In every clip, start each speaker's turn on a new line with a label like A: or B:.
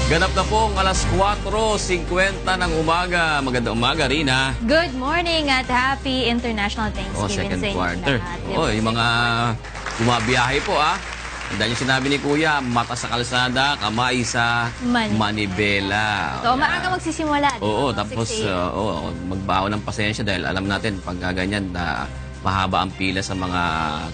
A: Ganap na pong alas 4:50 ng umaga. Magandang umaga, Rina.
B: Good morning at happy International Thanksgiving
A: Second
B: sa inyo
A: quarter.
B: lahat.
A: Yung mga bumabiyahe po, Tandaan yung sinabi ni Kuya, mata sa kalsada, kamay sa manibela.
B: So, maaga magsisimula.
A: Oo, tapos magbaon ng pasensya dahil alam natin pag ganyan na mahaba ang pila sa mga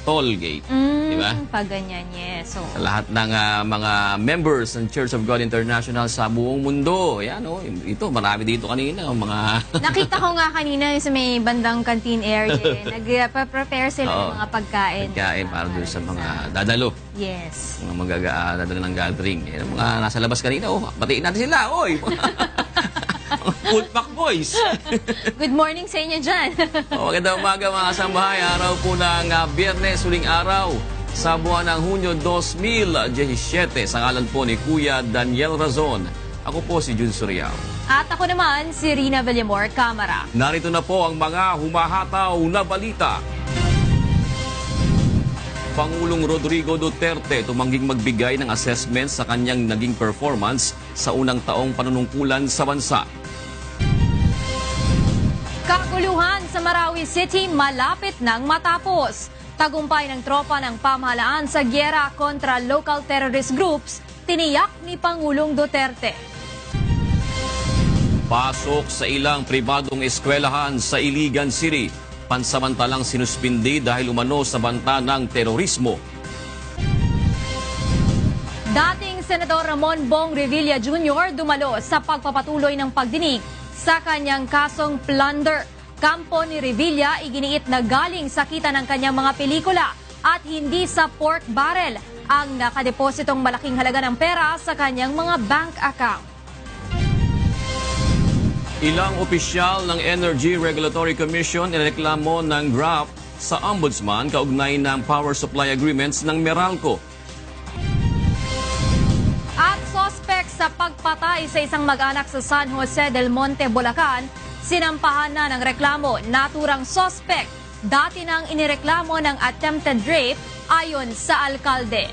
A: toll gate. Di ba?
B: Pag ganyan, yes. So,
A: Sa lahat ng mga members ng Church of God International sa buong mundo. Yan, ito, marami dito kanina. Mga
B: nakita ko nga kanina sa may bandang canteen area. Nag-prepare sila ng mga pagkain.
A: Pagkain para doon sa mga dadalo.
B: Yes.
A: Mga dadalo ng gathering. Mga nasa labas kanina, batiin natin sila. Oy! Food pack boys.
B: Good morning sa inyo dyan.
A: Magandang umaga mga kasambahay. Araw po ng Biyernes, huling araw sa buwan ng Hunyo 2017. Sa ngalan po ni Kuya Daniel Razon. Ako po si Jun Suriao.
B: At ako naman si Rina Villamor Camara.
A: Narito na po ang mga humahataw na balita. Pangulong Rodrigo Duterte tumangging magbigay ng assessment sa kanyang naging performance sa unang taong panunungkulan sa bansa.
B: Kakuluhan sa Marawi City malapit nang matapos. Tagumpay ng tropa ng pamahalaan sa gyera kontra local terrorist groups, tiniyak ni Pangulong Duterte.
A: Pasok sa ilang pribadong eskwelahan sa Iligan City. Pansamantalang sinuspindi dahil umano sa banta ng terorismo.
B: Dating Senador Ramon Bong Revilla Jr. dumalo sa pagpapatuloy ng pagdinig sa kanyang kasong plunder. Kampo ni Revilla iginiit na galing sa kita ng kanyang mga pelikula at hindi sa pork barrel ang nakadepositong malaking halaga ng pera sa kanyang mga bank account.
A: Ilang opisyal ng Energy Regulatory Commission inireklamo ng draft sa Ombudsman kaugnay ng power supply agreements ng Meralco.
B: At sospek sa pagpatay sa isang mag-anak sa San Jose del Monte, Bulacan, sinampahan na ng reklamo. Naturang sospek, dati nang inireklamo ng attempted rape ayon sa alkalde.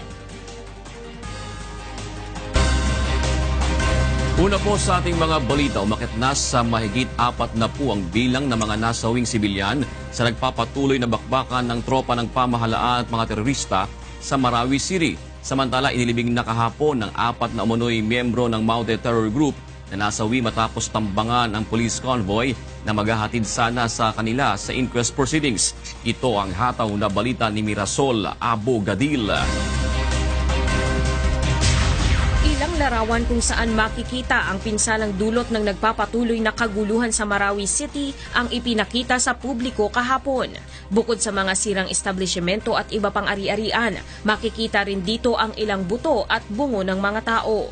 A: Una po sa ating mga balita, umakit na sa mahigit 4 na po ang bilang ng mga nasawing sibilyan sa nagpapatuloy na bakbakan ng tropa ng pamahalaan at mga terorista sa Marawi City. Samantala, inilibing na kahapon ng 4 na umunoy miyembro ng Maute Terror Group na nasawi matapos tambangan ang police convoy na maghahatid sana sa kanila sa inquest proceedings. Ito ang hataw na balita ni Mirasol Abu Gadil.
C: Ilang larawan kung saan makikita ang pinsalang dulot ng nagpapatuloy na kaguluhan sa Marawi City ang ipinakita sa publiko kahapon. Bukod sa mga sirang establishmento at iba pang ari-arian, makikita rin dito ang ilang buto at bungo ng mga tao.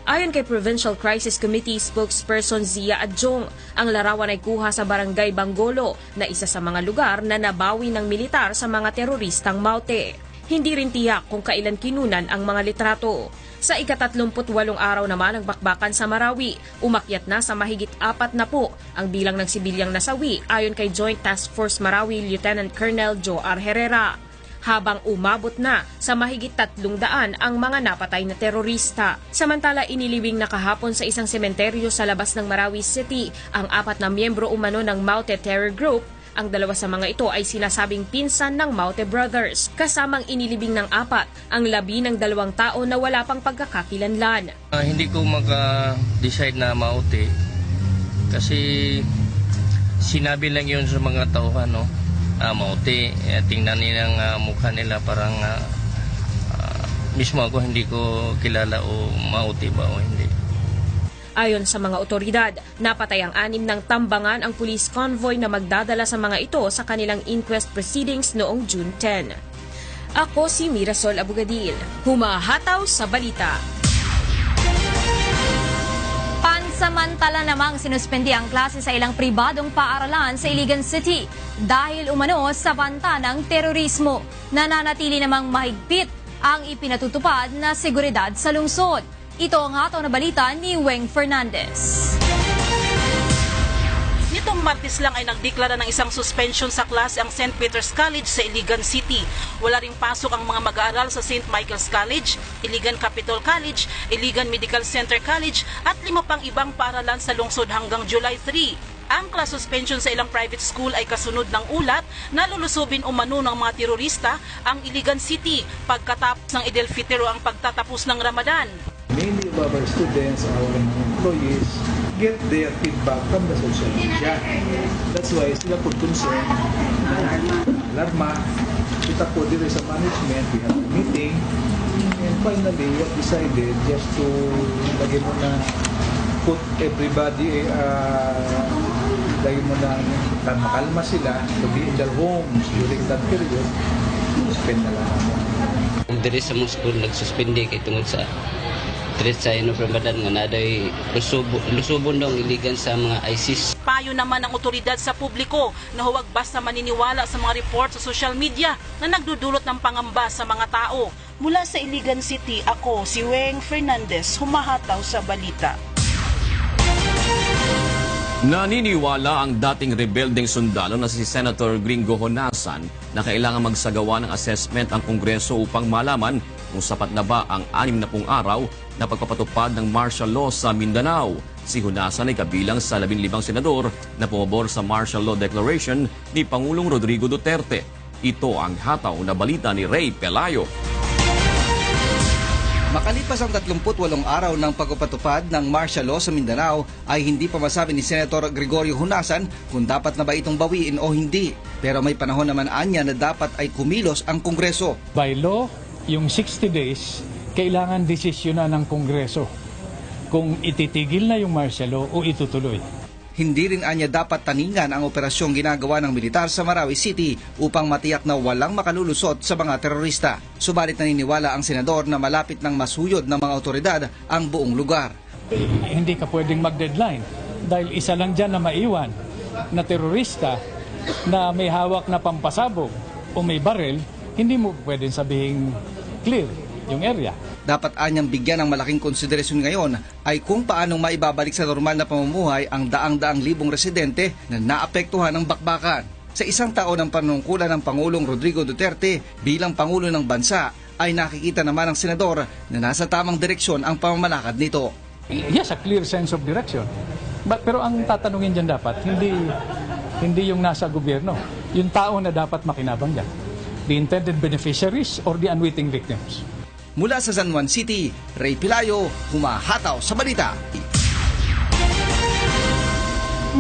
C: Ayon kay Provincial Crisis Committee spokesperson Zia Adjong, ang larawan ay kuha sa Barangay Bangolo na isa sa mga lugar na nabawi ng militar sa mga teroristang Maute. Hindi rin tiyak kung kailan kinunan ang mga litrato. Sa ika-38 araw naman ng bakbakan sa Marawi, umakyat na sa mahigit 4 na po ang bilang ng sibilyang nasawi ayon kay Joint Task Force Marawi Lieutenant Colonel Joe R. Herrera. Habang umabot na sa mahigit 300 ang mga napatay na terorista. Samantala, iniliwing na kahapon sa isang sementeryo sa labas ng Marawi City ang 4 na miyembro umano ng Maute Terror Group. Ang 2 sa mga ito ay sinasabing pinsan ng Maute Brothers. Kasamang inilibing ng 4 ang labi ng 2 tao na wala pang pagkakakilanlan.
D: Hindi ko maka-decide na Maute kasi sinabi lang yun sa mga tauhan, Maute. Tingnan nilang mukha nila parang mismo ako hindi ko kilala o Maute ba o hindi.
C: Ayon sa mga otoridad, napatay ang 6 ng tambangan ang police convoy na magdadala sa mga ito sa kanilang inquest proceedings noong June 10. Ako si Mirasol Abugadil, humahataw sa balita.
B: Pansamantala namang sinuspendi ang klase sa ilang pribadong paaralan sa Iligan City dahil umano sa banta ng terorismo. Nananatili namang mahigpit ang ipinatutupad na seguridad sa lungsod. Ito ang hataw na balita ni Weng Fernandez.
E: Nitong Martes lang ay nagdeklara ng isang suspension sa klase ang St. Peter's College sa Iligan City. Wala ring pasok ang mga mag-aaral sa St. Michael's College, Iligan Capitol College, Iligan Medical Center College at 5 pang ibang paaralan sa lungsod hanggang July 3. Ang class suspension sa ilang private school ay kasunod ng ulat na lulusubin umano ng mga terorista ang Iligan City pagkatapos ng Eid al-Fitr o ang pagtatapos ng Ramadan.
F: Many of our students, our employees, get their feedback from the social media. That's why sila po concerned na alarma. Kita po dito sa management, we have a meeting, and finally we have decided just to lagi mo na put everybody, lagi mo na makalma sila to be in their homes during that period, suspend na lang ako.
G: Diri sa mga school nagsuspindi kay tungod sa threat sa Ramadan nga naday lusubon daw ang iligan sa mga ISIS.
E: Payo naman ng otoridad sa publiko na huwag basta maniniwala sa mga report sa social media na nagdudulot ng pangamba sa mga tao. Mula sa Iligan City, ako si Weng Fernandez, humahataw sa balita.
A: Naniniwala ang dating rebeldeng sundalo na si Senator Gringo Honasan na kailangan magsagawa ng assessment ang Kongreso upang malaman kung sapat na ba ang 60 araw na pagpapatupad ng martial law sa Mindanao. Si Honasan ay kabilang sa 15 senador na pumabor sa martial law declaration ni Pangulong Rodrigo Duterte. Ito ang hataw na balita ni Ray Pelayo.
H: Makalipas ang 38 araw ng pagpapatupad ng martial law sa Mindanao ay hindi pa masabi ni Senator Gregorio Honasan kung dapat na ba itong bawiin o hindi. Pero may panahon naman anya na dapat ay kumilos ang Kongreso.
I: By law, yung 60 days, kailangan desisyonan ng Kongreso kung ititigil na yung martial law o itutuloy.
H: Hindi rin anya dapat taningan ang operasyong ginagawa ng militar sa Marawi City upang matiyak na walang makalulusot sa mga terorista. Subalit naniniwala ang senador na malapit ng masuyod ng mga otoridad ang buong lugar.
I: Hindi ka pwedeng mag-deadline dahil isa lang dyan na maiwan na terorista na may hawak na pampasabog o may barel, hindi mo pwedeng sabihin clear yung area.
H: Dapat anyang bigyan ng malaking konsiderasyon ngayon ay kung paanong maibabalik sa normal na pamumuhay ang daang-daang libong residente na naapektuhan ng bakbakan. Sa isang taon ng panunungkulan ng Pangulong Rodrigo Duterte bilang Pangulo ng Bansa ay nakikita naman ng senador na nasa tamang direksyon ang pamamalakad nito.
I: Yes, a clear sense of direction. Pero ang tatanungin dyan dapat, hindi yung nasa gobyerno, yung tao na dapat makinabang dyan. The intended beneficiaries or the unwitting victims.
H: Mula sa San Juan City, Ray Pelayo, humahataw sa balita.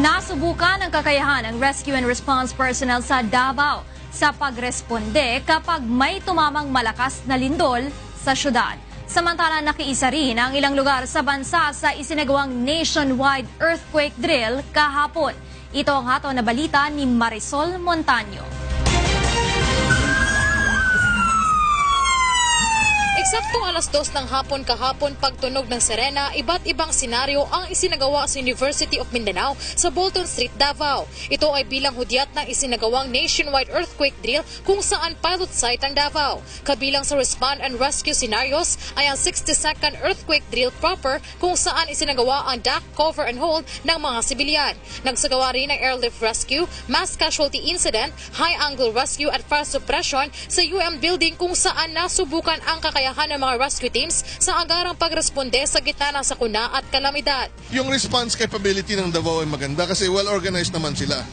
B: Nasubukan ang kakayahan ng rescue and response personnel sa Davao sa pagresponde kapag may tumamang malakas na lindol sa syudad. Samantala nakiisa rin ang ilang lugar sa bansa sa isinagawang nationwide earthquake drill kahapon. Ito ang hataw na balita ni Marisol Montaño.
J: Eksaktong alas 2 ng hapon kahapon pagtunog ng sirena, iba't ibang senaryo ang isinagawa sa University of Mindanao sa Bolton Street, Davao. Ito ay bilang hudyat ng isinagawang nationwide earthquake drill kung saan pilot site ang Davao. Kabilang sa respond and rescue scenarios ay ang 60-second earthquake drill proper kung saan isinagawa ang duck, cover and hold ng mga sibilyan. Nagsagawa rin ng airlift rescue, mass casualty incident, high-angle rescue at fire suppression sa UM building kung saan nasubukan ang kakayahan ng mga rescue teams sa agarang pagresponde sa gitna ng sakuna at kalamidad.
K: Yung response capability ng Davao ay maganda kasi well-organized naman sila.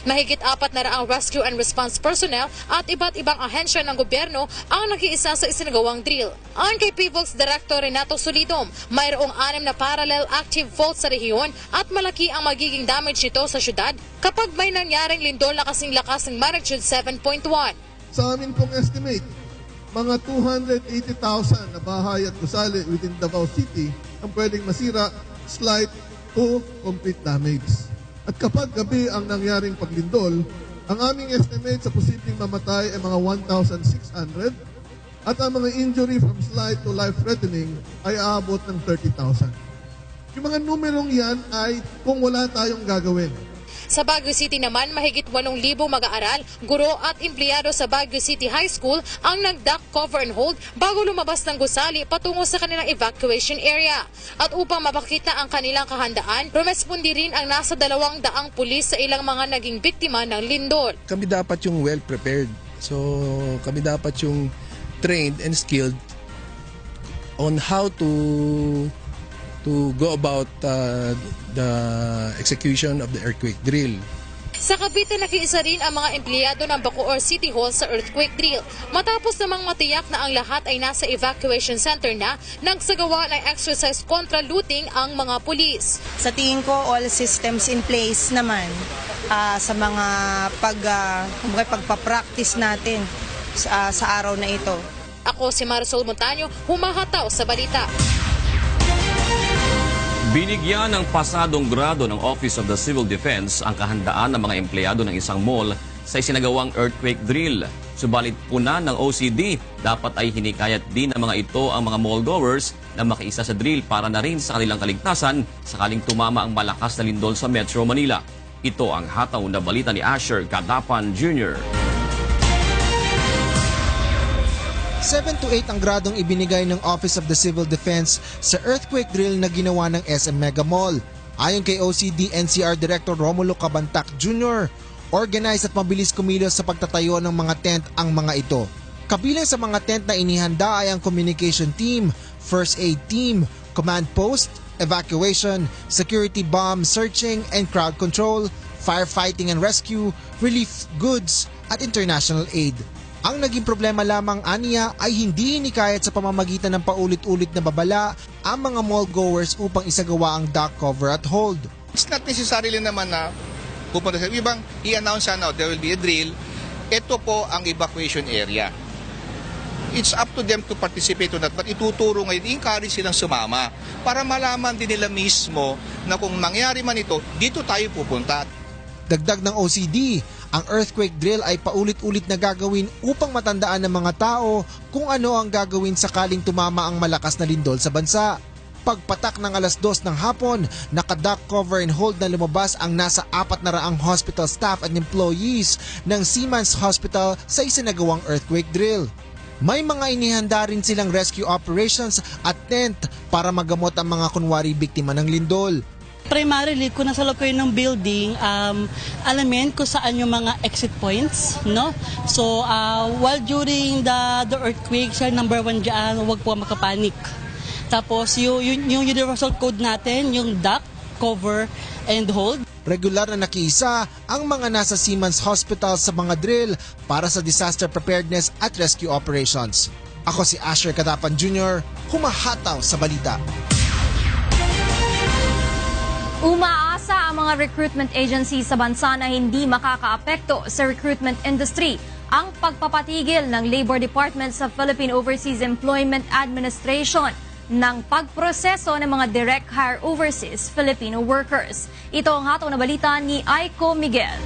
J: Mahigit 400 rescue and response personnel at iba't ibang ahensya ng gobyerno ang nakiisa sa isinagawang drill. Ayon kay PVOLS Director Renato Solidom, mayroong 6 na parallel active faults sa rehiyon at malaki ang magiging damage nito sa syudad kapag may nangyaring lindol na kasing lakas ng magnitude 7.1.
K: Sa amin pong estimate, mga 280,000 na bahay at gusali within Davao City ang pwedeng masira, slight o complete damage. At kapag gabi ang nangyaring paglindol, ang aming estimate sa posibleng mamatay ay mga 1,600 at ang mga injury from slight to life-threatening ay aabot ng 30,000. Yung mga numerong yan ay kung wala tayong gagawin.
J: Sa Baguio City naman, mahigit 8,000 mag-aaral, guro at empleyado sa Baguio City High School ang nag-duck cover and hold bago lumabas ng gusali patungo sa kanilang evacuation area. At upang mapakita ang kanilang kahandaan, rumespondi rin ang nasa 200 pulis sa ilang mga naging biktima ng lindol.
L: Kami dapat yung well-prepared. So, kami dapat yung trained and skilled on how to go about the execution of the earthquake drill.
J: Sa Cavite, nakiisa rin ang mga empleyado ng Bacoor City Hall sa earthquake drill. Matapos namang matiyak na ang lahat ay nasa evacuation center na, nagsagawa ng exercise contra looting ang mga pulis.
M: Sa tingin ko, all systems in place naman sa mga pagpapractice natin sa araw na ito.
J: Ako si Marisol Montaño, humahataw sa balita.
A: Binigyan ng pasadong grado ng Office of the Civil Defense ang kahandaan ng mga empleyado ng isang mall sa isinagawang earthquake drill. Subalit puna ng OCD, dapat ay hinikayat din ng mga ito ang mga mall goers na makiisa sa drill para na rin sa kanilang kaligtasan sakaling tumama ang malakas na lindol sa Metro Manila. Ito ang hataw na balita ni Asher Cadapan Jr.
N: 7 to 8 ang gradong ibinigay ng Office of the Civil Defense sa earthquake drill na ginawa ng SM Mega Mall. Ayon kay OCD NCR Director Romulo Cabantac Jr., organized at mabilis kumilos sa pagtatayo ng mga tent ang mga ito. Kabilang sa mga tent na inihanda ay ang communication team, first aid team, command post, evacuation, security bomb searching and crowd control, firefighting and rescue, relief goods at international aid. Ang naging problema lamang aniya ay hindi hinikayat sa pamamagitan ng paulit-ulit na babala ang mga mall goers upang isagawa ang duck cover at hold.
O: It's not necessarily naman na pupunta sa ibang i-announce na there will be a drill. Ito po ang evacuation area. It's up to them to participate on that, but ituturo ngayon, encourage silang sumama para malaman din nila mismo na kung mangyari man ito, dito tayo pupunta.
N: Dagdag ng OCD, ang earthquake drill ay paulit-ulit na gagawin upang matandaan ng mga tao kung ano ang gagawin sakaling tumama ang malakas na lindol sa bansa. Pagpatak ng 2:00 ng hapon, naka-duck cover and hold na lumabas ang nasa 400 hospital staff at employees ng Siemens Hospital sa isinagawang earthquake drill. May mga inihanda rin silang rescue operations at tent para magamot ang mga kunwari biktima ng lindol.
P: Primarily, kung nasa loob kayo ng building, alamin kung saan yung mga exit points, no? So, while during the earthquake, number 1 dyan, huwag po makapanik. Tapos, yung universal code natin, yung duck, cover, and hold.
N: Regular na nakiisa ang mga nasa Siemens Hospital sa mga drill para sa disaster preparedness at rescue operations. Ako si Asher Cadapan Jr., humahataw sa balita.
B: Umaasa ang mga recruitment agencies sa bansa na hindi makakaapekto sa recruitment industry ang pagpapatigil ng Labor Department sa Philippine Overseas Employment Administration ng pagproseso ng mga direct hire overseas Filipino workers. Ito ang hataw na balita ni Aiko Miguel.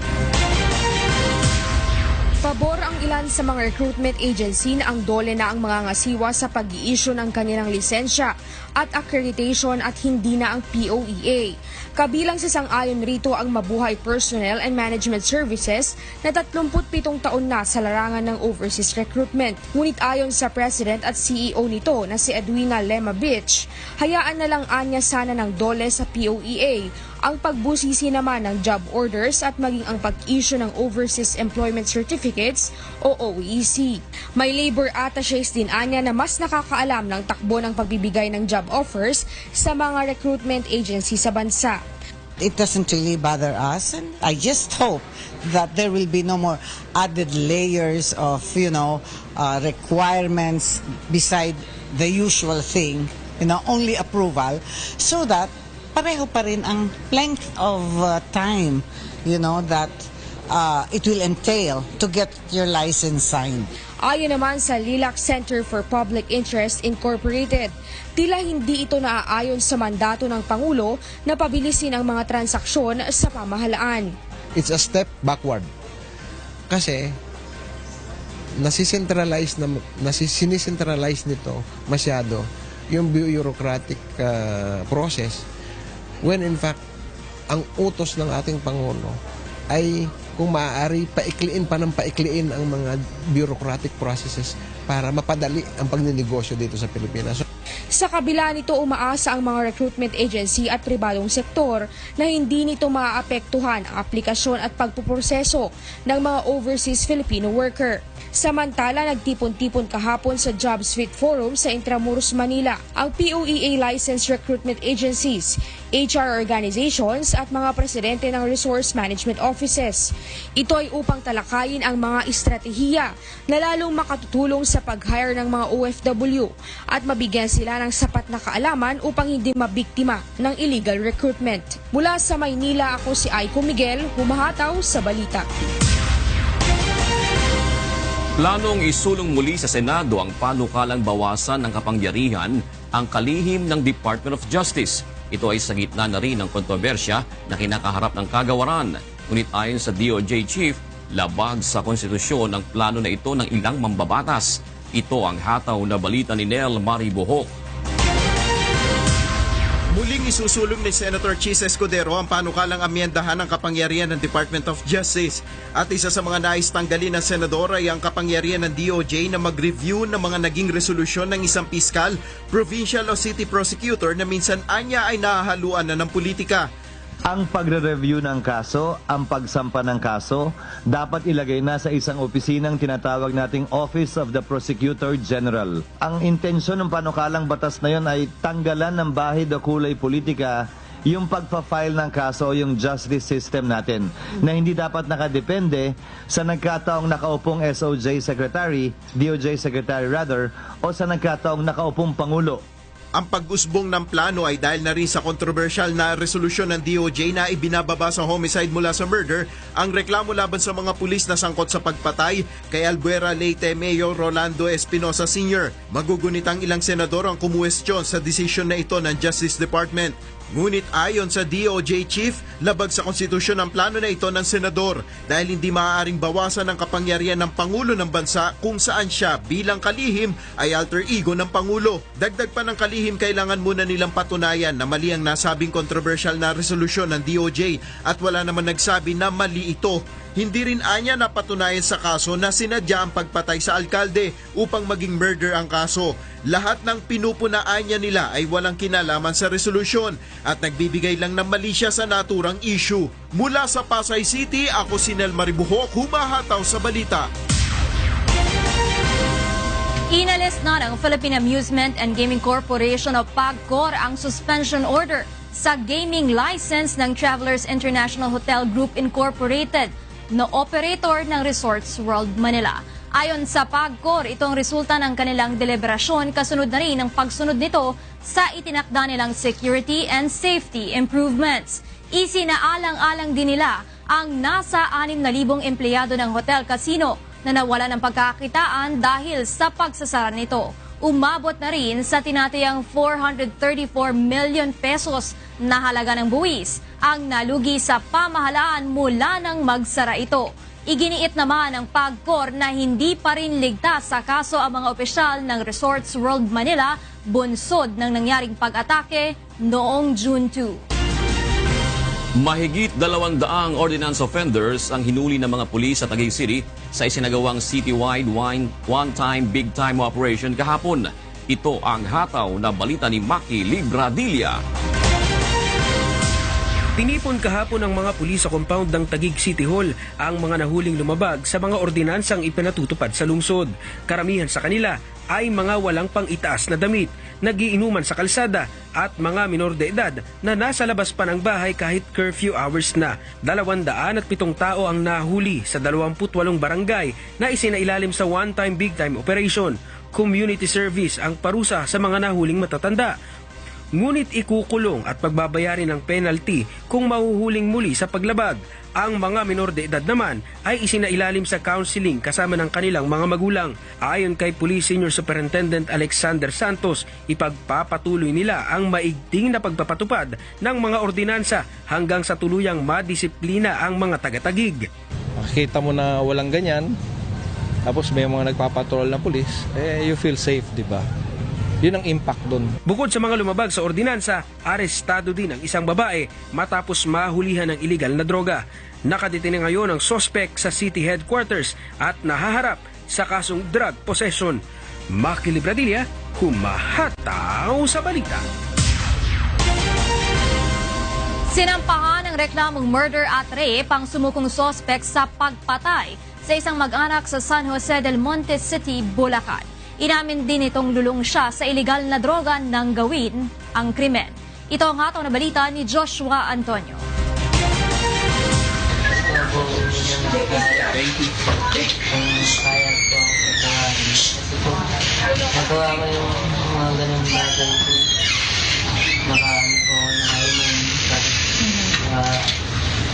C: Pabor ang ilan sa mga recruitment agency na ang DOLE na ang mga ngasiwa sa pag-i-issue ng kanilang lisensya at accreditation at hindi na ang POEA. Kabilang sa sang-ayon rito ang Mabuhay Personnel and Management Services na 37 taon na sa larangan ng overseas recruitment. Ngunit ayon sa President at CEO nito na si Edwina Lema Beach, hayaan na lang anya sana ng DOLE sa POEA ang pagbusisi naman ng job orders at maging ang pag-issue ng Overseas Employment Certificates o OEC. May labor attaches din anya na mas nakakaalam ng takbo ng pagbibigay ng job offers sa mga recruitment agency sa bansa.
Q: It doesn't really bother us, and I just hope that there will be no more added layers of, requirements beside the usual thing, only approval, so that pareho pa rin ang length of time, that it will entail to get your license signed.
C: Ayon naman sa Lilac Center for Public Interest Incorporated, tila hindi ito naaayon sa mandato ng Pangulo na pabilisin ang mga transaksyon sa pamahalaan.
L: It's a step backward. Kasi nasicentralize nito masyado yung bureaucratic process when in fact
R: ang utos ng ating Pangulo ay kung maaari paikliin pa ng paikliin ang mga bureaucratic processes para mapadali ang pagninegosyo dito sa Pilipinas.
S: Sa kabila nito, umaasa ang mga recruitment agency at pribadong sektor na hindi nito maaapektuhan ang aplikasyon at pagpuproseso ng mga overseas Filipino worker. Samantala, nagtipon-tipon kahapon sa Jobs Fit Forum sa Intramuros, Manila ang POEA licensed recruitment agencies, HR organizations at mga presidente ng resource management offices. Ito ay upang talakayin ang mga estratehiya na lalong makatutulong sa pag-hire ng mga OFW at mabigyan sila ng sapat na kaalaman upang hindi mabiktima ng illegal recruitment. Mula sa Maynila, ako si Aiko Miguel, humahataw sa balita.
A: Planong isulong muli sa Senado ang panukalang bawasan ng kapangyarihan ang kalihim ng Department of Justice. Ito ay sa gitna na rin ng kontrobersya na kinakaharap ng kagawaran. Ngunit ayon sa DOJ Chief, labag sa konstitusyon ang plano na ito ng ilang mambabatas. Ito ang hataw na balita ni Nel Maribuhok.
T: Muling isusulong ni Senator Chis Escudero ang panukalang amyendahan ng kapangyarihan ng Department of Justice. At isa sa mga nais tanggalin ng senador ay ang kapangyarihan ng DOJ na mag-review ng mga naging resolusyon ng isang piskal, provincial o city prosecutor na minsan anya ay nahahaluan na ng politika.
U: Ang pagre-review ng kaso, ang pagsampa ng kaso, dapat ilagay na sa isang opisinang tinatawag nating Office of the Prosecutor General. Ang intensyon ng panukalang batas na yon ay tanggalan ng bahid o kulay politika yung pagpa-file ng kaso o yung justice system natin na hindi dapat nakadepende sa nagkataong nakaupong SOJ Secretary, DOJ Secretary rather, o sa nagkataong nakaupong Pangulo.
T: Ang pag-usbong ng plano ay dahil na rin sa controversial na resolusyon ng DOJ na ibinababa sa homicide mula sa murder ang reklamo laban sa mga pulis na sangkot sa pagpatay kay Albuera Leyte Mayor Rolando Espinosa Sr. Magugunit ang ilang senador ang kumuwestiyon sa desisyon na ito ng Justice Department. Ngunit ayon sa DOJ Chief, labag sa konstitusyon ang plano na ito ng senador dahil hindi maaaring bawasan ang kapangyarihan ng Pangulo ng bansa kung saan siya bilang kalihim ay alter ego ng Pangulo. Dagdag pa ng kalihim, kailangan muna nilang patunayan na mali ang nasabing controversial na resolusyon ng DOJ at wala naman nagsabi na mali ito. Hindi rin anya napatunayan sa kaso na sinadya ang pagpatay sa alkalde upang maging murder ang kaso. Lahat ng pinupunaanya nila ay walang kinalaman sa resolusyon at nagbibigay lang ng mali siya sa naturang issue. Mula sa Pasay City, ako si Nel Maribuhok, humahataw sa balita.
B: Inalis na ng Philippine Amusement and Gaming Corporation o PAGCOR ang suspension order sa gaming license ng Travelers International Hotel Group Incorporated na operator ng Resorts World Manila. Ayon sa PAGCOR, itong resulta ng kanilang deliberasyon kasunod na rin ang pagsunod nito sa itinakda nilang security and safety improvements. Isinaalang-alang din nila ang nasa 6,000 empleyado ng hotel casino na nawala ng pagkakitaan dahil sa pagsasara nito. Umabot na rin sa tinatayang 434 million pesos na halaga ng buwis ang nalugi sa pamahalaan mula nang magsara ito. Iginiit naman ng PAGCOR na hindi pa rin ligtas sa kaso ang mga opisyal ng Resorts World Manila bunsod ng nangyaring pag-atake noong June 2.
A: Mahigit 200 ordinance offenders ang hinuli ng mga pulis sa Taguig City sa isinagawang citywide one-time big-time operation kahapon. Ito ang hataw na balita ni Maki Libradilla.
V: Tinipon kahapon ng mga pulis sa compound ng Taguig City Hall ang mga nahuling lumabag sa mga ordinansang ipinatutupad sa lungsod. Karamihan sa kanila ay mga walang pang-itaas na damit, nagiinuman sa kalsada at mga minor de edad na nasa labas pa ng bahay kahit curfew hours na. 207 tao ang nahuli sa 28 barangay na isinailalim sa one-time big-time operation. Community service ang parusa sa mga nahuling matatanda. Ngunit ikukulong at pagbabayarin ng penalty kung mahuhuling muli sa paglabag. Ang mga minor de edad naman ay isinailalim sa counseling kasama ng kanilang mga magulang. Ayon kay Police Senior Superintendent Alexander Santos, ipagpapatuloy nila ang maigting na pagpapatupad ng mga ordinansa hanggang sa tuluyang madisiplina ang mga taga-Taguig.
W: Makikita mo na walang ganyan, tapos may mga nagpapatrol na pulis, you feel safe, di ba? Yun ang impact doon.
V: Bukod sa mga lumabag sa ordinansa, arestado din ang isang babae matapos mahulihan ng iligal na droga. Nakatitinang ngayon ang sospek sa city headquarters at nahaharap sa kasong drug possession. Maki Libradilla, humahataw sa balita.
B: Sinampahan ng reklamong murder at rape ang sumukong sospek sa pagpatay sa isang mag-anak sa San Jose del Monte City, Bulacan. Inamin din itong lulong siya sa iligal na droga nang gawin ang krimen. Ito ang hataw na balita ni Joshua Antonio.
D: Nagawa ko yung mga ganun bagay ko.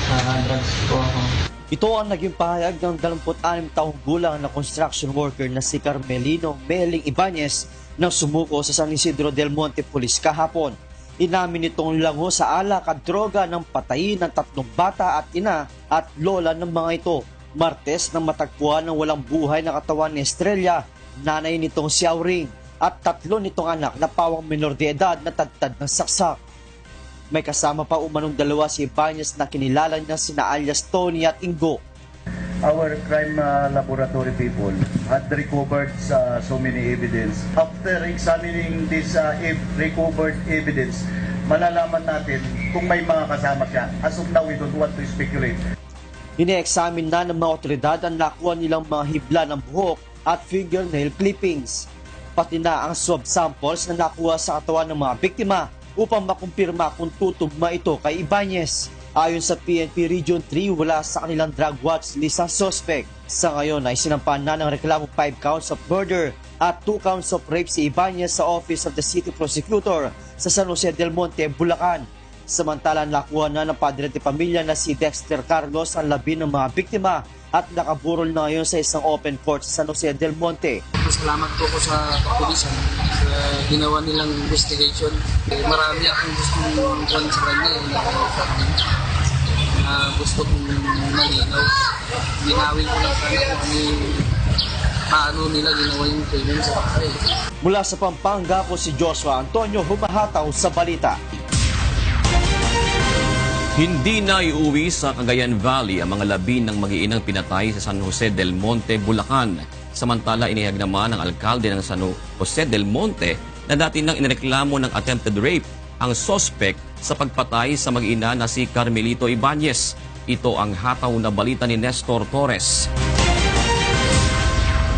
D: Naka-drugs po ako.
F: Ito ang naging pahayag ng 26 taong gulang na construction worker na si Carmelino Meling Ibanez na sumuko sa San Isidro del Monte Police kahapon. Inamin nitong lango sa alak at droga ng patayin ng 3 bata at ina at lola ng mga ito. Martes nang matagpuan ng walang buhay na katawan ni Estrella, nanay nitong si Auring at 3 nitong anak na pawang menor de edad na tadtad ng saksak. May kasama pa umanong 2 si Ibanez na kinilala niya sina alias Tony at Ingo.
G: Our crime laboratory people had recovered so many evidence. After examining this recovered evidence, malalaman natin kung may mga kasama siya. As of now, we don't want to speculate.
F: Ine-examine na ng mga otoridad ang nakuha nilang mga hibla ng buhok at fingernail clippings. Pati na ang swab samples na nakuha sa katawan ng mga biktima upang makumpirma kung tutugma ito kay Ibanez. Ayon sa PNP Region 3, wala sa kanilang drug watch list ang suspect. Sa ngayon ay sinampahan na ng reklamo 5 counts of murder at 2 counts of rape si Ibanez sa Office of the City Prosecutor sa San Jose del Monte, Bulacan. Samantala nakuha na ng padre de pamilya na si Dexter Carlos ang labi ng mga biktima at nakaburol na ngayon sa isang open court sa San Jose del Monte.
D: Salamat po ko sa kapulisan sa ginawa nilang investigation. Marami akong gustong sa kanya. Gusto kong malinaw. Ginawin ko lang sana kung paano nila ginawa yung krimen sa bakay.
F: Mula sa Pampanga po si Joshua Antonio, humahataw sa balita.
A: Hindi na iuwi sa Cagayan Valley ang mga labi ng mag-iinang pinatay sa San Jose del Monte, Bulacan. Samantala, inihag naman ng alkalde ng San Jose del Monte na dati nang inireklamo ng attempted rape ang suspect sa pagpatay sa mag-ina na si Carmelito Ibanez. Ito ang hataw na balita ni Nestor Torres.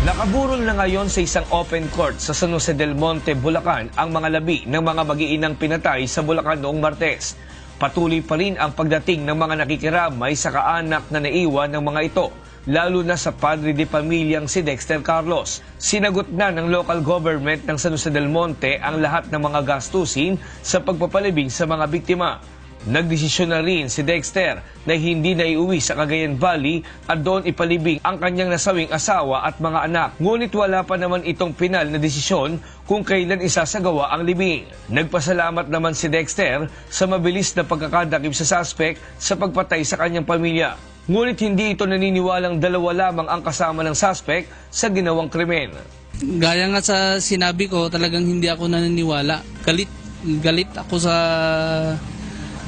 V: Nakaburol na ngayon sa isang open court sa San Jose del Monte, Bulacan ang mga labi ng mga mag-iinang pinatay sa Bulacan noong Martes. Patuloy pa rin ang pagdating ng mga nakikiramay sa kaanak na naiwan ng mga ito, lalo na sa padre de pamilyang si Dexter Carlos. Sinagot na ng local government ng San Jose del Monte ang lahat ng mga gastusin sa pagpapalibing sa mga biktima. Nagdesisyon na rin si Dexter na hindi na iuwi sa Cagayan Valley at doon ipalibing ang kanyang nasawing asawa at mga anak. Ngunit wala pa naman itong pinal na desisyon kung kailan isasagawa ang libing. Nagpasalamat naman si Dexter sa mabilis na pagkakadakip sa suspect sa pagpatay sa kanyang pamilya. Ngunit hindi ito naniniwalang 2 lamang ang kasama ng suspect sa ginawang krimen.
X: Gaya nga sa sinabi ko, talagang hindi ako naniniwala. Galit ako sa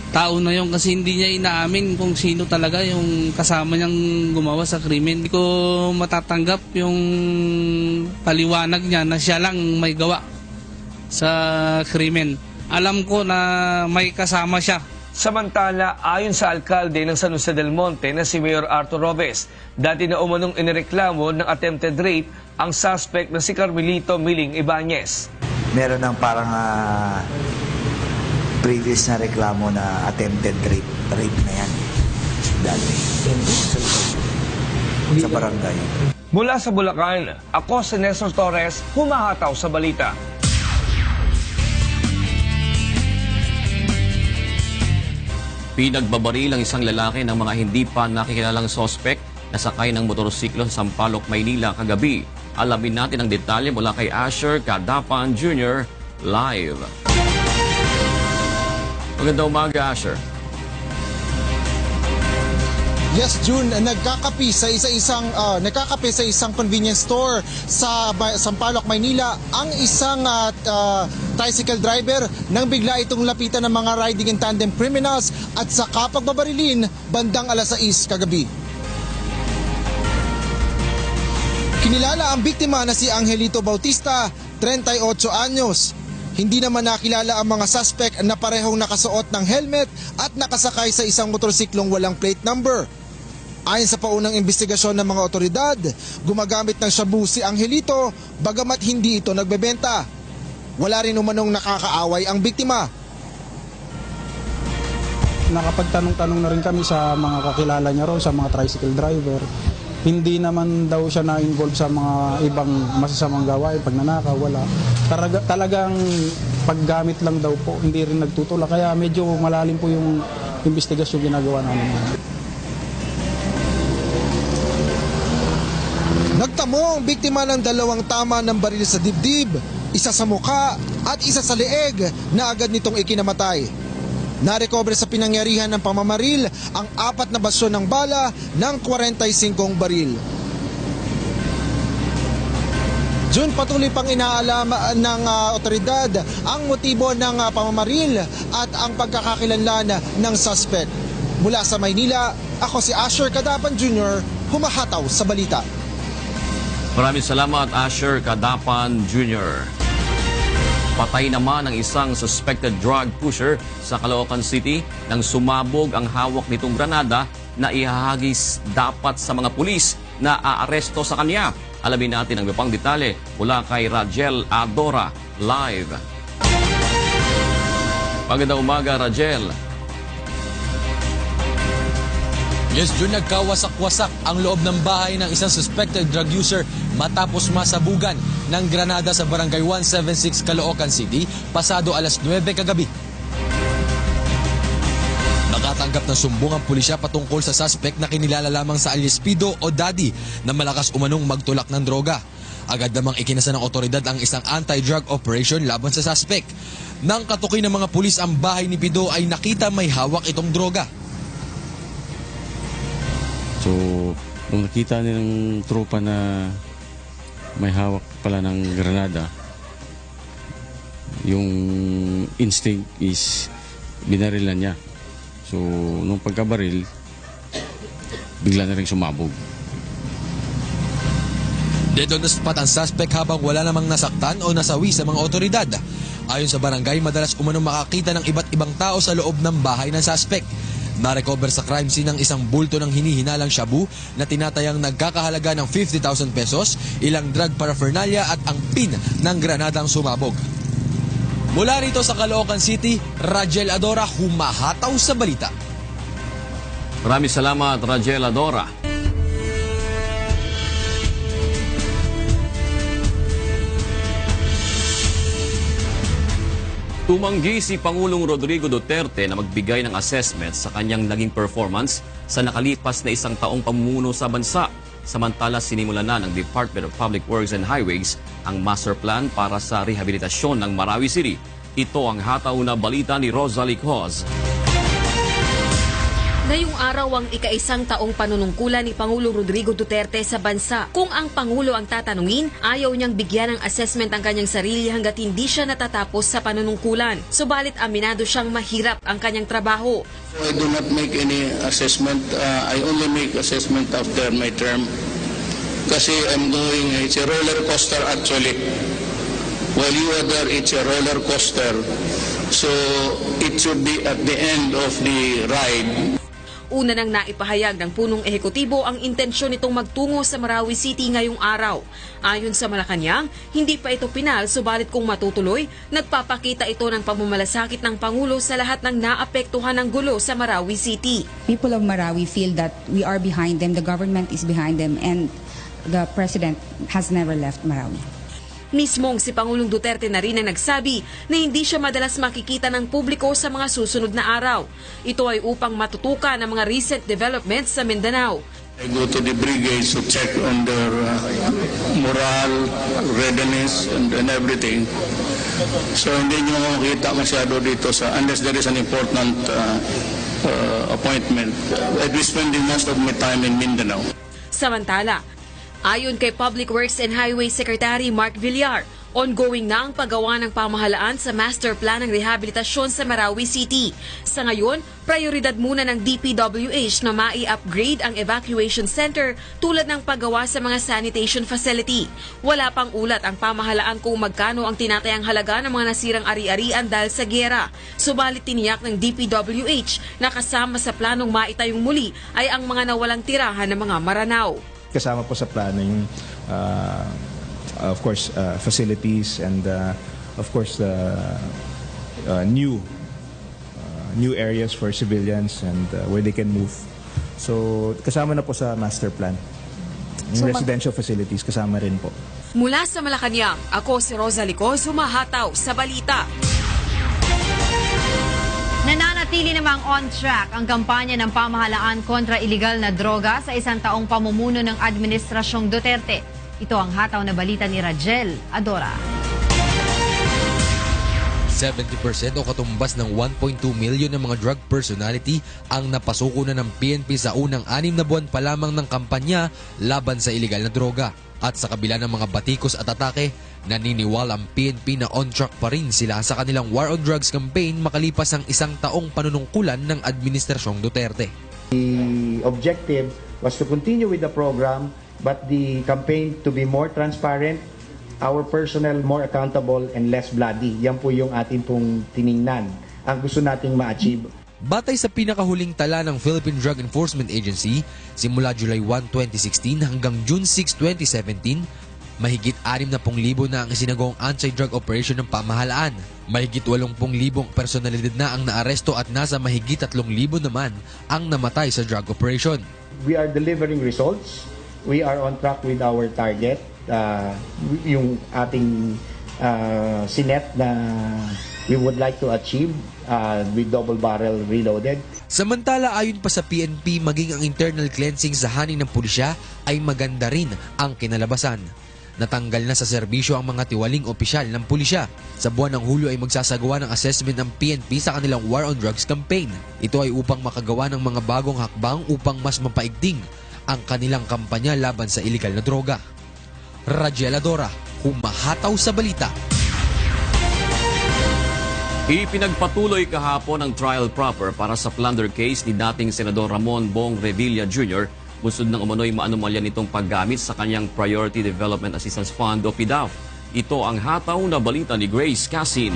X: tao na yun kasi hindi niya inaamin kung sino talaga yung kasama niyang gumawa sa krimen. Hindi ko matatanggap yung paliwanag niya na siya lang may gawa sa krimen. Alam ko na may kasama siya.
V: Samantala, ayon sa alkalde ng San Jose del Monte na si Mayor Arthur Robes, dati na umanong inireklamo ng attempted rape ang suspect na si Carmelito Meling Ibanez.
Y: Meron ng parang previous na reklamo na attempted rape na yan dati sa barangay.
V: Mula sa Bulacan, ako si Nestor Torres, humahataw sa balita.
A: Pinagbabaril ang isang lalaki ng mga hindi pa nakikilalang sospek na sakay ng motorsiklo sa Sampaloc, Maynila kagabi. Alamin natin ang detalye mula kay Asher Cadapan Jr. live. Magandang umaga, Asher.
N: Yes, June, nagkakape sa isang convenience store sa Sampaloc, Maynila ang isang tricycle driver nang bigla itong lapitan ng mga riding in tandem criminals at saka pagbabarilin bandang alas 6 kagabi. Kinilala ang biktima na si Angelito Bautista, 38 anyos. Hindi naman nakilala ang mga suspect na parehong nakasuot ng helmet at nakasakay sa isang motorsiklong walang plate number. Ayon sa paunang investigasyon ng mga otoridad, gumagamit ng shabu si Angelito bagamat hindi ito nagbebenta. Wala rin umanong nakakaaway ang biktima.
E: Nakapagtanong-tanong na rin kami sa mga kakilala niya ron, sa mga tricycle driver. Hindi naman daw siya na-involve sa mga ibang masasamang gawain, pagnanakaw, wala. Talagang paggamit lang daw po, hindi rin nagtutulak. Kaya medyo malalim po yung investigasyon ginagawa namin.
N: Nagtamo ang biktima ng 2 tama ng baril sa dibdib, isa sa mukha at isa sa leeg na agad nitong ikinamatay. Narecover sa pinangyarihan ng pamamaril ang 4 na basyon ng bala ng 45 baril. June, patuloy pang inaalam ng otoridad ang motibo ng pamamaril at ang pagkakakilanlan ng suspect. Mula sa Maynila, ako si Asher Cadapan Jr., humahataw sa balita.
A: Maraming salamat, Asher Cadapan Jr. Patay naman ang isang suspected drug pusher sa Caloocan City nang sumabog ang hawak nitong granada na ihahagis dapat sa mga pulis na aaresto sa kanya. Alamin natin ang iba pang detalye mula kay Rajel Adora live. Magandang umaga, Rajel.
H: Yes, June, nagkawasak-wasak ang loob ng bahay ng isang suspected drug user matapos masabugan ng granada sa Barangay 176 Caloocan City pasado alas 9 kagabi. Nakatanggap ng sumbong ang pulisya patungkol sa suspect na kinilala lamang sa alias Pido o Daddy na malakas umanong magtulak ng droga. Agad namang ikinasa ng otoridad ang isang anti-drug operation laban sa suspect. Nang katukoy ng mga pulis ang bahay ni Pido ay nakita may hawak itong droga.
I: So, nung nakita nilang tropa na may hawak pala ng granada, yung instinct is binarilan niya. So, nung pagkabaril, bigla na rin sumabog.
H: Dead on the spot ang suspect habang wala namang nasaktan o nasawi sa mga otoridad. Ayon sa barangay, madalas umanong makakita ng iba't ibang tao sa loob ng bahay ng suspect. Na-recover sa crime scene ang isang bulto ng hinihinalang shabu na tinatayang nagkakahalaga ng 50,000 pesos, ilang drug paraphernalia at ang pin ng granadang sumabog. Mula rito sa Caloocan City, Rajel Adora, humahataw sa balita.
A: Maraming salamat, Rajel Adora. Tumanggi si Pangulong Rodrigo Duterte na magbigay ng assessment sa kanyang naging performance sa nakalipas na 1 taong pamumuno sa bansa. Samantala, sinimulan na ng Department of Public Works and Highways ang master plan para sa rehabilitasyon ng Marawi City. Ito ang hataw na balita ni Rosalie Coz.
C: Ngayong araw ang ika-1 taong panunungkulan ni Pangulong Rodrigo Duterte sa bansa. Kung ang Pangulo ang tatanungin, ayaw niyang bigyan ng assessment ang kanyang sarili hanggat hindi siya natatapos sa panunungkulan. Subalit aminado siyang mahirap ang kanyang trabaho.
K: I do not make any assessment. I only make assessment after my term. Kasi it's a roller coaster actually. While you are there, it's a roller coaster. So it should be at the end of the ride.
C: Una nang naipahayag ng punong ehekutibo ang intensyon nitong magtungo sa Marawi City ngayong araw. Ayon sa Malacanang, hindi pa ito pinal, subalit kung matutuloy, nagpapakita ito ng pagmamalasakit ng Pangulo sa lahat ng naapektuhan ng gulo sa Marawi City.
M: People of Marawi feel that we are behind them, the government is behind them, and the President has never left Marawi.
C: Mismong si Pangulong Duterte na rin ang nagsabi na hindi siya madalas makikita ng publiko sa mga susunod na araw. Ito ay upang matutukan ang mga recent developments sa Mindanao.
K: I go to the brigades to check on their morale, readiness, and everything. So hindi nyo makikita masyado dito unless there is an important appointment. I'd be spending most of my time in Mindanao.
C: Samantala, ayon kay Public Works and Highway Secretary Mark Villar, ongoing na ang paggawa ng pamahalaan sa master plan ng rehabilitasyon sa Marawi City. Sa ngayon, prioridad muna ng DPWH na mai-upgrade ang evacuation center tulad ng paggawa sa mga sanitation facility. Wala pang ulat ang pamahalaan kung magkano ang tinatayang halaga ng mga nasirang ari-arian dahil sa giyera. Subalit tiniyak ng DPWH na kasama sa planong maitayong muli ay ang mga nawalang tirahan ng mga Maranao.
J: Kasama po sa plano yung of course, facilities and of course new areas for civilians and where they can move. So kasama na po sa master plan. Yung residential facilities kasama rin po.
C: Mula sa Malacanang, ako si Rosa Licos, humahataw sa balita.
B: Nananatili namang on track ang kampanya ng pamahalaan kontra iligal na droga sa isang taong pamumuno ng Administrasyong Duterte. Ito ang hataw na balita ni Rajel Adora.
H: 70% o katumbas ng 1.2 million ng mga drug personality ang napasuko na ng PNP sa unang 6 na buwan pa lamang ng kampanya laban sa iligal na droga. At sa kabila ng mga batikos at atake, naniniwala ang PNP na on track pa rin sila sa kanilang War on Drugs campaign makalipas ang isang taong panunungkulan ng Administrasyong Duterte.
L: The objective was to continue with the program, but the campaign to be more transparent, our personnel more accountable and less bloody. Yan po yung ating pong tiningnan. Ang gusto nating ma-achieve.
H: Batay sa pinakahuling tala ng Philippine Drug Enforcement Agency, simula July 1, 2016 hanggang June 6, 2017, mahigit 60,000 na ang isinagawang anti-drug operation ng pamahalaan. Mahigit 80,000 personalidad na ang naaresto at nasa mahigit 3,000 naman ang namatay sa drug operation.
L: We are delivering results. We are on track with our target. Yung ating sinet na we would like to achieve with double barrel reloaded.
H: Samantala, ayon pa sa PNP, maging ang internal cleansing sa haning ng pulisya ay maganda rin ang kinalabasan. Natanggal na sa serbisyo ang mga tiwaling opisyal ng pulisya. Sa buwan ng Hulyo ay magsasagawa ng assessment ng PNP sa kanilang War on Drugs campaign. Ito ay upang makagawa ng mga bagong hakbang upang mas mapaigting ang kanilang kampanya laban sa iligal na droga. Rajel Adora, humahataw sa balita.
A: Ipinagpatuloy kahapon ang trial proper para sa plunder case ni dating Senador Ramon Bong Revilla Jr. Bunsod ng umano'y maanumalya nitong paggamit sa kanyang Priority Development Assistance Fund o PDAF. Ito ang hataw na balita ni Grace Casin.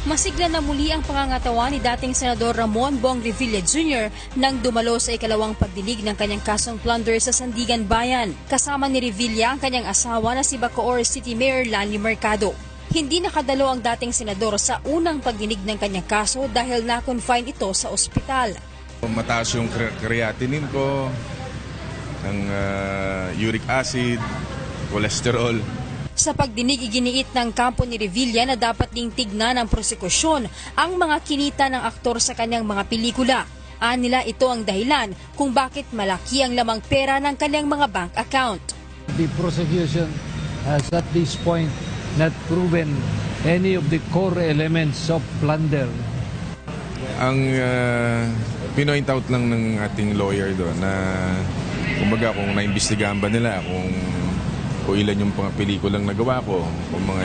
S: Masigla na muli ang pangangatawan ni dating Senador Ramon Bong Revilla Jr. nang dumalo sa ikalawang pagdinig ng kanyang kasong plunder sa Sandigan Bayan. Kasama ni Revilla ang kanyang asawa na si Bacoor City Mayor Lani Mercado. Hindi nakadalo ang dating senador sa unang pagdinig ng kanyang kaso dahil na-confine ito sa ospital.
O: Mataas yung creatinine ko, ang uric acid, cholesterol.
S: Sa pagdinig, iginiit ng kampo ni Revilla na dapat ding tignan ng prosekusyon ang mga kinita ng aktor sa kanyang mga pelikula. Anila ito ang dahilan kung bakit malaki ang lamang pera ng kanyang mga bank account.
P: The prosecution has at this point not proven any of the core elements of plunder.
O: Ang pinoint out lang ng ating lawyer doon na kumbaga kung naimbestigahan ba nila kung ilan yung mga pelikulang nagawa ko, kung mga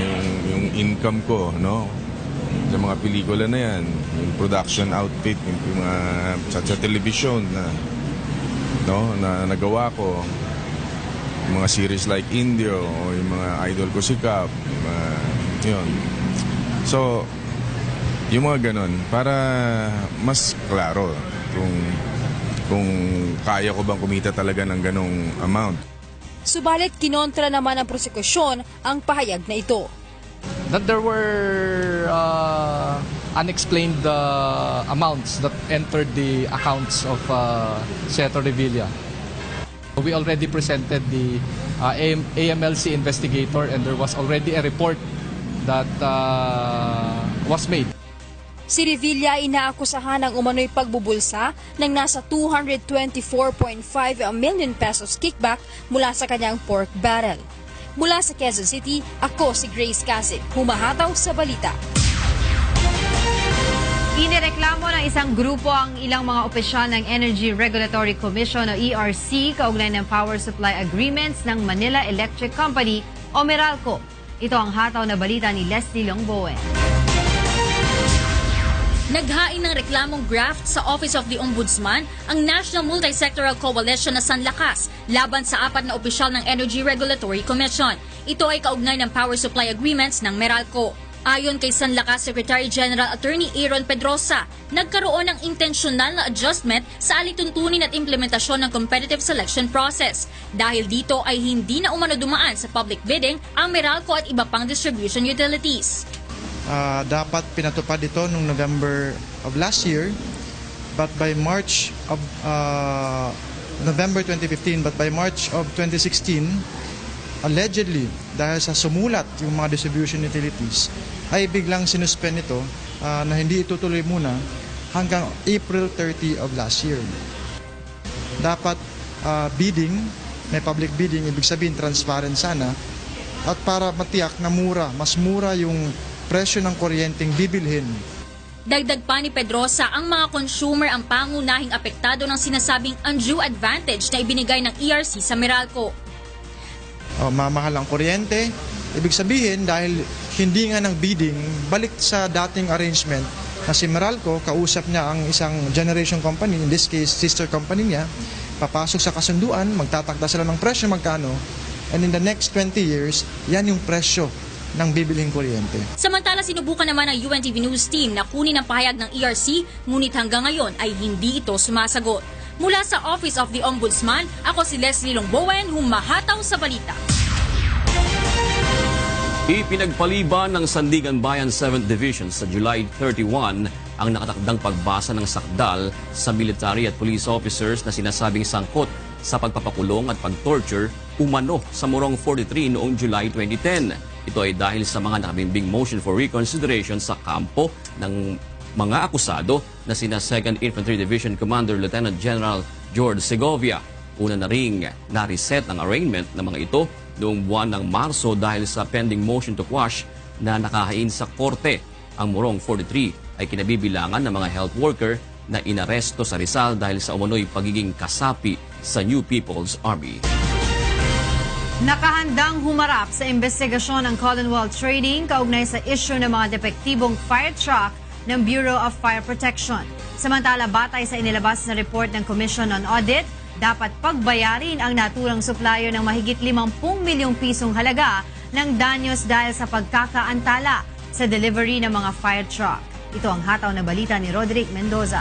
O: yung income ko, no? Sa mga pelikula na yan, yung production outfit, yung mga sa television na no, na nagawa ko. Yung mga series like Indio o yung mga idol ko si Cap, yun. So, yung mga ganon, para mas klaro kung kaya ko bang kumita talaga ng ganong amount.
S: Subalit kinontra naman ng prosekusyon ang pahayag na ito.
Q: That there were unexplained amounts that entered the accounts of Senator Revilla. We already presented the AMLC investigator and there was already a report that was made.
S: Si Revilla ay inaakusahan ng umano'y pagbubulsa ng nasa 224.5 million pesos kickback mula sa kanyang pork barrel. Mula sa Quezon City, ako si Grace Casin, humahataw sa balita.
B: Inireklamo ng isang grupo ang ilang mga opisyal ng Energy Regulatory Commission o ERC kaugnay ng power supply agreements ng Manila Electric Company o Meralco. Ito ang hataw na balita ni Leslie Longbowen.
G: Naghain ng reklamong graft sa Office of the Ombudsman ang National Multisectoral Coalition na Sanlakas laban sa 4 na opisyal ng Energy Regulatory Commission. Ito ay kaugnay ng power supply agreements ng Meralco. Ayon kay Sanlakas Secretary General Attorney Aaron Pedrosa, nagkaroon ng intensyonal na adjustment sa alituntunin at implementasyon ng competitive selection process. Dahil dito ay hindi na umano dumaan sa public bidding ang Meralco at iba pang distribution utilities.
R: Dapat pinatupad ito noong November of last year, but by March of November 2015, but by March of 2016, allegedly, dahil sa sumulat yung mga distribution utilities, ay biglang sinuspend ito na hindi itutuloy muna hanggang April 30 of last year. Dapat bidding, may public bidding, ibig sabihin transparent sana, at para matiyak na mas mura yung presyo ng kuryenteng bibilhin.
G: Dagdag pa ni Pedrosa, ang mga consumer ang pangunahing apektado ng sinasabing undue advantage na ibinigay ng ERC sa Meralco.
R: Mamahal ang kuryente, ibig sabihin dahil hindi nga ng bidding, balik sa dating arrangement na si Meralco, kausap niya ang isang generation company, in this case sister company niya, papasok sa kasunduan, magtatakda sila ng presyo magkano, and in the next 20 years, yan yung presyo ng bibilhing kuryente.
G: Samantala, sinubukan naman ng UNTV News team na kunin ang pahayag ng ERC, ngunit hanggang ngayon ay hindi ito sumasagot. Mula sa Office of the Ombudsman, ako si Leslie Longbowen, humahataw sa balita.
A: Ipinagpaliban ng Sandigan Bayan 7th Division sa July 31 ang nakatakdang pagbasa ng sakdal sa military at police officers na sinasabing sangkot sa pagpapakulong at pag-torture umano sa Morong 43 noong July 2010. Ito ay dahil sa mga nakabimbing motion for reconsideration sa kampo ng mga akusado na sina 2nd Infantry Division Commander Lieutenant General George Segovia. Una na ring na-reset ang arraignment ng mga ito noong buwan ng Marso dahil sa pending motion to quash na nakahain sa korte. Ang Morong 43 ay kinabibilangan ng mga health worker na inaresto sa Rizal dahil sa umano'y pagiging kasapi sa New People's Army.
B: Nakahandang humarap sa investigasyon ng Commonwealth Trading kaugnay sa issue ng mga depektibong fire truck ng Bureau of Fire Protection. Samantala, batay sa inilabas na report ng Commission on Audit, dapat pagbayarin ang naturang supplier ng mahigit 50 milyong pisong halaga ng danyos dahil sa pagkakaantala sa delivery ng mga fire truck. Ito ang hataw na balita ni Roderick Mendoza.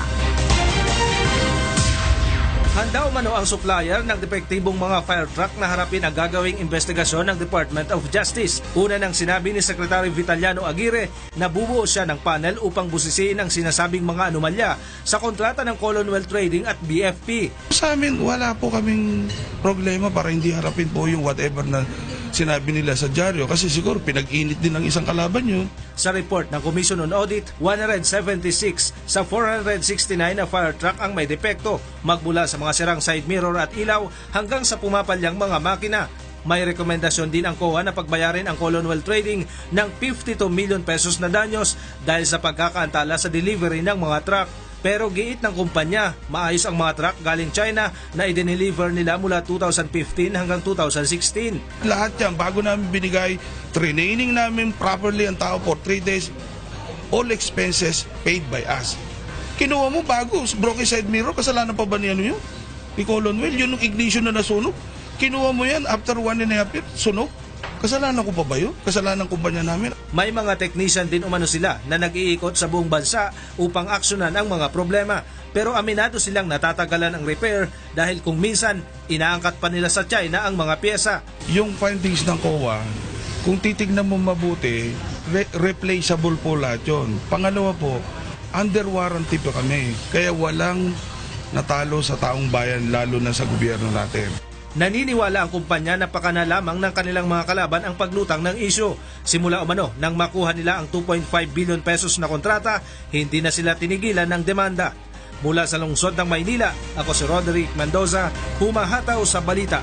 V: Handa umano ang supplier ng depektibong mga fire truck na harapin ang gagawing investigasyon ng Department of Justice. Una nang sinabi ni Secretary Vitaliano Aguirre na bubuo siya ng panel upang busisiin ang sinasabing mga anomalya sa kontrata ng Commonwealth Trading at BFP.
T: Sa amin, wala po kaming problema para hindi harapin po yung whatever na sinabi nila sa dyaryo kasi siguro pinag-init din ng isang kalaban yun.
V: Sa report ng Commission on Audit, 176 sa 469 na fire truck ang may depekto, magmula sa mga sirang side mirror at ilaw hanggang sa pumapalyang mga makina. May rekomendasyon din ang COA na pagbayarin ang Commonwealth Trading ng 52 million pesos na danyos dahil sa pagkakaantala sa delivery ng mga truck. Pero giit ng kumpanya, maayos ang mga truck galing China na i-deliver nila mula 2015 hanggang 2016.
T: Lahat yan, bago namin binigay, training namin properly ang tao for 3 days, all expenses paid by us. Kinuha mo bago, broken side mirror, kasalanan pa ba niya yun? Ni Colonel, yun yung ignition na nasunog. Kinuha mo yan, after 1.5 years, sunog. Kasalanan ko pa ba yun? Kasalanan kumpanya namin?
V: May mga technician din umano sila na nag-iikot sa buong bansa upang aksyonan ang mga problema. Pero aminado silang natatagalan ang repair dahil kung minsan inaangkat pa nila sa China ang mga pyesa.
T: Yung findings ng COA, kung titignan mo mabuti, replaceable po lahat yun. Pangalawa po, under warranty pa kami. Kaya walang natalo sa taong bayan, lalo na sa gobyerno natin.
V: Naniniwala ang kumpanya na pakana lamang ng kanilang mga kalaban ang paglutang ng isyu. Simula umano nang makuha nila ang 2.5 billion pesos na kontrata, hindi na sila tinigilan ng demanda. Mula sa lungsod ng Maynila, ako si Roderick Mendoza, humahataw sa balita.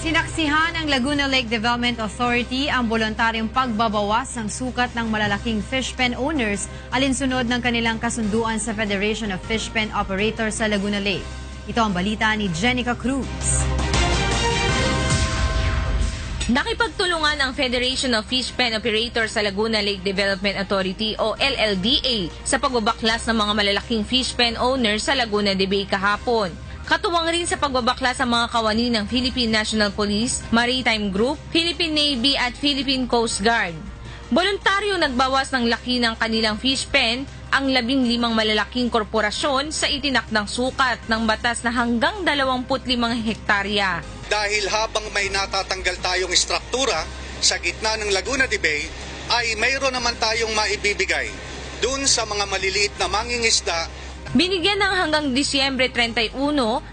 B: Sinaksihan ng Laguna Lake Development Authority ang voluntaryong pagbabawas ng sukat ng malalaking fish pen owners alinsunod ng kanilang kasunduan sa Federation of Fish Pen Operators sa Laguna Lake. Ito ang balita ni Jenica Cruz.
D: Nakipagtulungan ang Federation of Fish Pen Operators sa Laguna Lake Development Authority o LLDA sa pagbabaklas ng mga malalaking fish pen owners sa Laguna de Bay kahapon. Katuwang rin sa pagbabaklas sa mga kawani ng Philippine National Police, Maritime Group, Philippine Navy at Philippine Coast Guard. Voluntaryo nagbawas ng laki ng kanilang fish pen ang 15 malalaking korporasyon sa itinakdang sukat ng batas na hanggang 25 hektarya.
F: Dahil habang may natatanggal tayong istruktura sa gitna ng Laguna de Bay, ay mayroon naman tayong maibibigay dun sa mga maliliit na mangingisda.
D: Binigyan ng hanggang Disyembre 31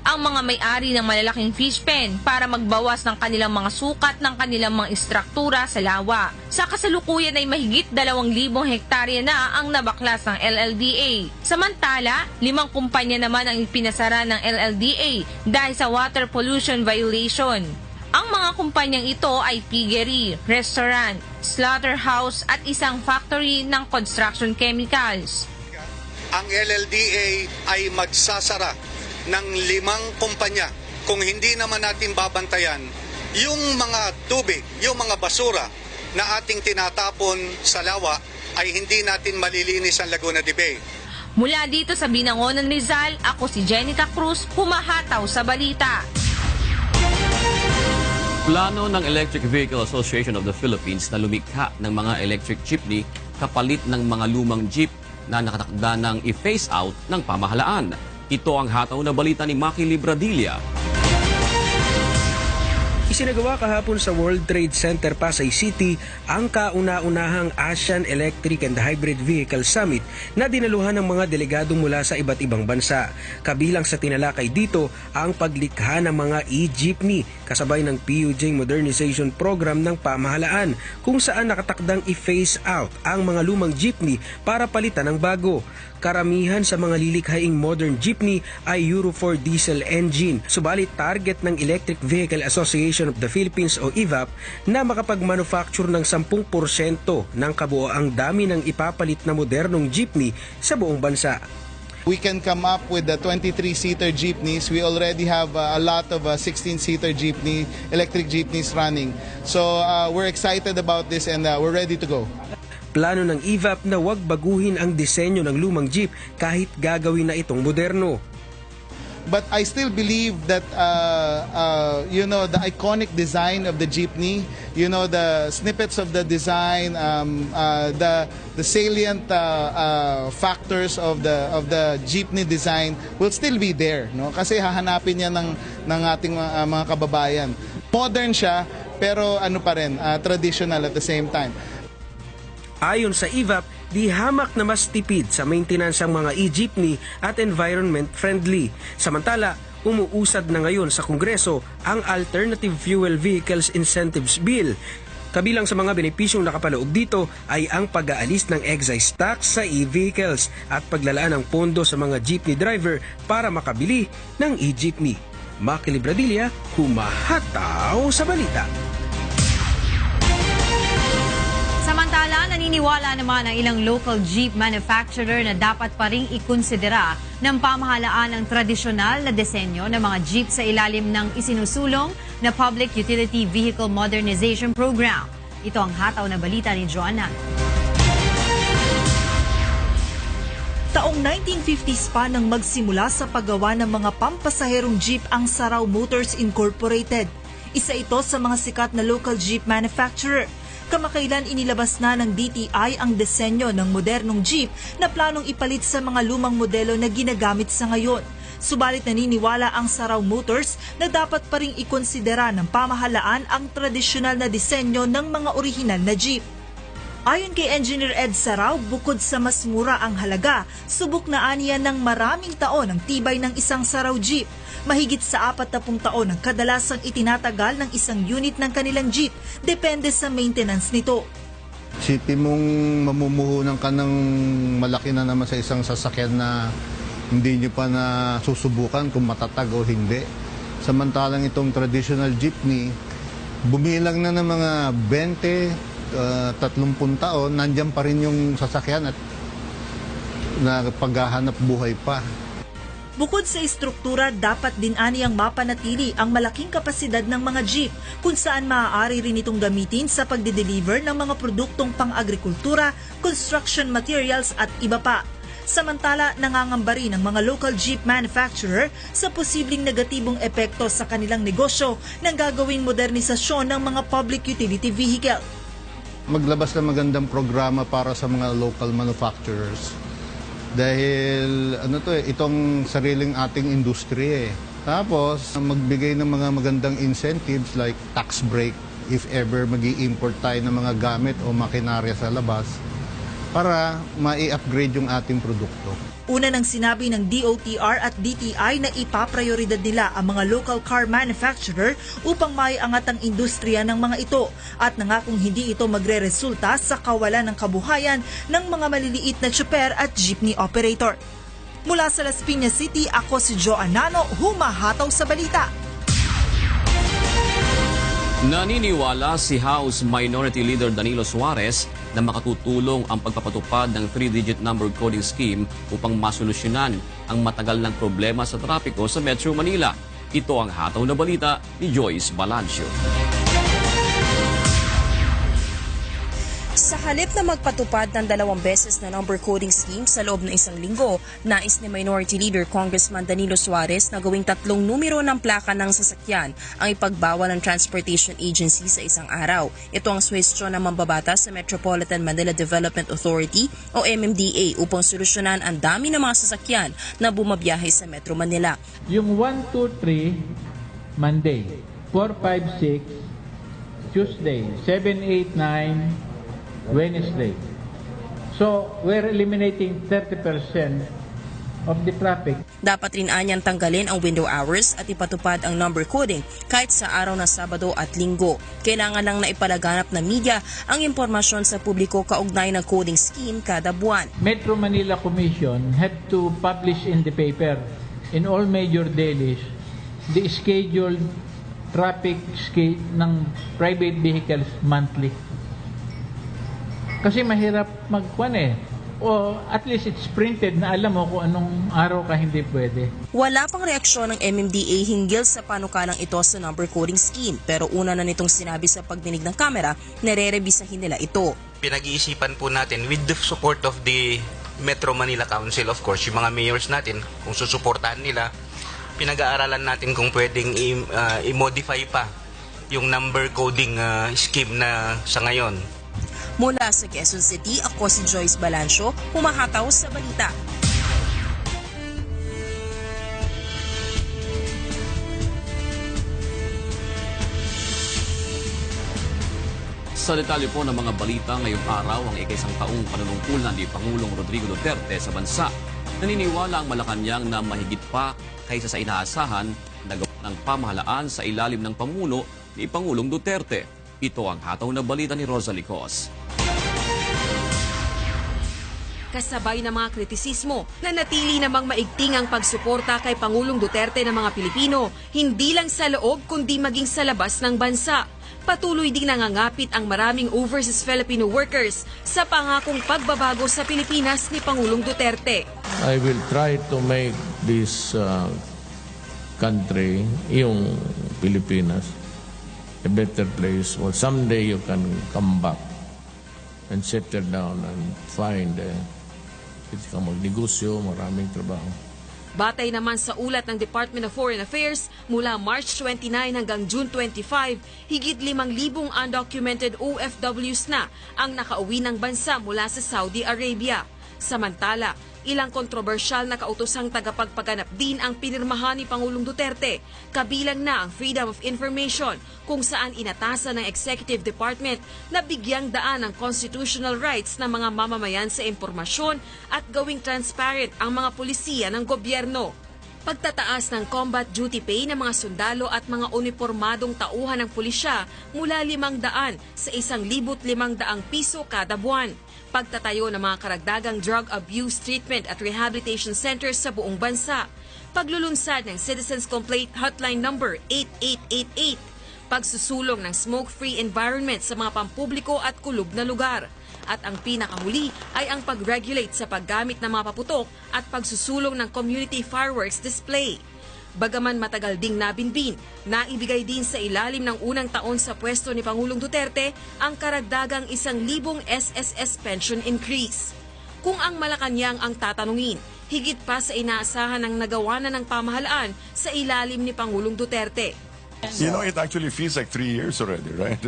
D: ang mga may-ari ng malalaking fish pen para magbawas ng kanilang mga sukat ng kanilang mga istruktura sa lawa. Sa kasalukuyan ay mahigit 2,000 hektarya na ang nabaklas ng LLDA. Samantala, 5 kumpanya naman ang ipinasara ng LLDA dahil sa water pollution violation. Ang mga kumpanyang ito ay piggery, restaurant, slaughterhouse at isang factory ng construction chemicals.
F: Ang LLDA ay magsasara ng 5 kumpanya kung hindi naman natin babantayan yung mga tubig, yung mga basura na ating tinatapon sa lawa ay hindi natin malilinis ang Laguna de Bay.
D: Mula dito sa Binangonan, Rizal, ako si Jenica Cruz, humahataw sa balita.
A: Plano ng Electric Vehicle Association of the Philippines na lumikha ng mga electric jeepney kapalit ng mga lumang jeep na nakatakda ng i-phase out ng pamahalaan. Ito ang hataw na balita ni Maki Libradilla.
V: Isinagawa kahapon sa World Trade Center, Pasay City ang kauna-unahang ASEAN Electric and Hybrid Vehicle Summit na dinaluhan ng mga delegado mula sa iba't ibang bansa. Kabilang sa tinalakay dito ang paglikha ng mga e-jeepney kasabay ng PUJ Modernization Program ng pamahalaan kung saan nakatakdang i-phase out ang mga lumang jeepney para palitan ng bago. Karamihan sa mga lilikhaing modern jeepney ay Euro 4 diesel engine. Subalit target ng Electric Vehicle Association of the Philippines o EVAP na makapag-manufacture ng 10% ng kabuoang dami ng ipapalit na modernong jeepney sa buong bansa.
U: We can come up with the 23-seater jeepneys. We already have a lot of 16-seater jeepney, electric jeepneys running. So we're excited about this and we're ready to go.
V: Plano ng EVAP na huwag baguhin ang disenyo ng lumang jeep kahit gagawin na itong moderno.
U: But I still believe that the iconic design of the jeepney, the snippets of the design, the salient factors of the jeepney design will still be there, no? Kasi hahanapin niya ng ating mga kababayan. Modern siya pero ano pa rin, traditional at the same time.
V: Ayon sa EVAP, di hamak na mas tipid sa maintenance ang mga e-jeepney at environment friendly. Samantala, umuusad na ngayon sa Kongreso ang Alternative Fuel Vehicles Incentives Bill. Kabilang sa mga benepisyong nakapaloob dito ay ang pag-aalis ng excise tax sa e-vehicles at paglalaan ng pondo sa mga jeepney driver para makabili ng e-jeepney. Maki Libradilla, humahataw sa balita.
B: Samantala, naniniwala naman ang ilang local jeep manufacturer na dapat pa ring ikonsidera ng pamahalaan ang tradisyonal na disenyo ng mga jeep sa ilalim ng isinusulong na Public Utility Vehicle Modernization Program. Ito ang hataw na balita ni Joanna.
W: Taong 1950s pa nang magsimula sa paggawa ng mga pampasaherong jeep ang Sarao Motors Incorporated. Isa ito sa mga sikat na local jeep manufacturer. Kamakailan inilabas na ng DTI ang disenyo ng modernong jeep na planong ipalit sa mga lumang modelo na ginagamit sa ngayon. Subalit naniniwala ang Sarao Motors na dapat pa ring ikonsidera ng pamahalaan ang tradisyonal na disenyo ng mga orihinal na jeep. Ayon kay Engineer Ed Sarao, bukod sa mas mura ang halaga, subok na aniya ng maraming taon ang tibay ng isang Sarao jeep. Mahigit sa 40 taon ang kadalasang itinatagal ng isang unit ng kanilang jeep, depende sa maintenance nito.
X: Isipin mong mamumuhunan ka ng malaki na naman sa isang sasakyan na hindi nyo pa na susubukan kung matatag o hindi. Samantalang itong traditional jeepney, bumilang na ng mga 20, 30 taon, nandyan pa rin yung sasakyan at paghahanap buhay pa.
W: Bukod sa istruktura, dapat din aniyang mapanatili ang malaking kapasidad ng mga jeep kung saan maaari rin itong gamitin sa pagde-deliver ng mga produktong pang-agrikultura, construction materials at iba pa. Samantala, nangangamba rin ang mga local jeep manufacturer sa posibleng negatibong epekto sa kanilang negosyo ng gagawing modernisasyon ng mga public utility vehicle.
X: Maglabas ng magandang programa para sa mga local manufacturers. Dahil itong sariling ating industry Tapos magbigay ng mga magandang incentives like tax break if ever magi-import tayo ng mga gamit o makinarya sa labas para ma-upgrade yung ating produkto.
W: Una nang sinabi ng DOTR at DTI na ipaprioridad nila ang mga local car manufacturer upang maiangat ang industriya ng mga ito at nangakong hindi ito magre-resulta sa kawalan ng kabuhayan ng mga maliliit na tsuper at jeepney operator. Mula sa Las Piñas City, ako si Jo Anano, humahataw sa balita.
A: Naniniwala si House Minority Leader Danilo Suarez na makatutulong ang pagpapatupad ng 3-digit number coding scheme upang masolusyonan ang matagal ng problema sa trapiko sa Metro Manila. Ito ang hataw na balita ni Joyce Balancio.
E: Sa halip na magpatupad ng 2 beses na number coding scheme sa loob ng 1 linggo, nais ni Minority Leader Congressman Danilo Suarez na gawing 3 numero ng plaka ng sasakyan ang ipagbawal ng Transportation Agency sa isang araw. Ito ang suwestyon ng mambabatas sa Metropolitan Manila Development Authority o MMDA upang solusyonan ang dami ng mga sasakyan na bumabiyahe sa Metro Manila.
I: Yung 1, 2, 3, Monday, 4, 5, 6, Tuesday, 7, 8, 9, Wednesday. So, we're eliminating 30% of the traffic.
E: Dapat rin anyang tanggalin ang window hours at ipatupad ang number coding kahit sa araw ng Sabado at Linggo. Kailangan lang na ipalaganap ng media ang impormasyon sa publiko kaugnay ng coding scheme kada buwan.
I: Metro Manila Commission had to publish in the paper in all major dailies the scheduled traffic ng private vehicles monthly. Kasi mahirap magkuan o at least it's printed na alam mo kung anong araw ka hindi pwede.
E: Wala pang reaksyon ng MMDA hinggil sa panukalang ito sa number coding scheme pero una na nitong sinabi sa pagdinig ng kamera na re-revisahin nila ito.
M: Pinag-iisipan po natin with the support of the Metro Manila Council, of course, yung mga mayors natin, kung susuportahan nila, pinag-aaralan natin kung pwedeng i-modify pa yung number coding scheme na sa ngayon.
E: Mula sa Quezon City, ako si Joyce Balancio, humahataw sa balita.
A: Sa detalye po ng mga balita ngayong araw, ang ika-1 taong panunungkulan ni Pangulong Rodrigo Duterte sa bansa. Naniniwala ang Malacanang na mahigit pa kaysa sa inaasahan na gawa ng pamahalaan sa ilalim ng pamuno ni Pangulong Duterte. Ito ang hataw na balita ni Rosalie Cos.
C: Kasabay ng mga kritisismo na natili namang maigting ang pagsuporta kay Pangulong Duterte ng mga Pilipino, hindi lang sa loob kundi maging sa labas ng bansa. Patuloy ding nangangapit ang maraming overseas Filipino workers sa pangakong pagbabago sa Pilipinas ni Pangulong Duterte.
P: I will try to make this country, yung Pilipinas, a better place. Well, someday you can come back and settle down and find ka magnegosyo, maraming trabaho.
C: Batay naman sa ulat ng Department of Foreign Affairs, mula March 29 hanggang June 25, higit 5,000 undocumented OFWs na ang nakauwi ng bansa mula sa Saudi Arabia. Samantala, ilang kontrobersyal na kautosang tagapagpaganap din ang pinirmahan ni Pangulong Duterte, kabilang na ang Freedom of Information, kung saan inatasan ng Executive Department na bigyang daan ang constitutional rights ng mga mamamayan sa impormasyon at gawing transparent ang mga pulisya ng gobyerno. Pagtataas ng combat duty pay ng mga sundalo at mga uniformadong tauhan ng pulisya mula 500 sa 1,500 piso kada buwan.
J: pagtatayo ng mga karagdagang drug abuse treatment at rehabilitation centers sa buong bansa, paglulunsad ng Citizens Complaint Hotline number 8888, pagsusulong ng smoke-free environment sa mga pampubliko at kulog na lugar, at ang pinakahuli ay ang pag-regulate sa paggamit ng mga paputok at pagsusulong ng community fireworks display. Bagaman matagal ding nabinbin, naibigay din sa ilalim ng unang taon sa pwesto ni Pangulong Duterte ang karagdagang 1,000 SSS pension increase. Kung ang Malacanang ang tatanungin, higit pa sa inaasahan ng nagawa na ng pamahalaan sa ilalim ni Pangulong Duterte.
K: You know, it actually feels like 3 years already, right?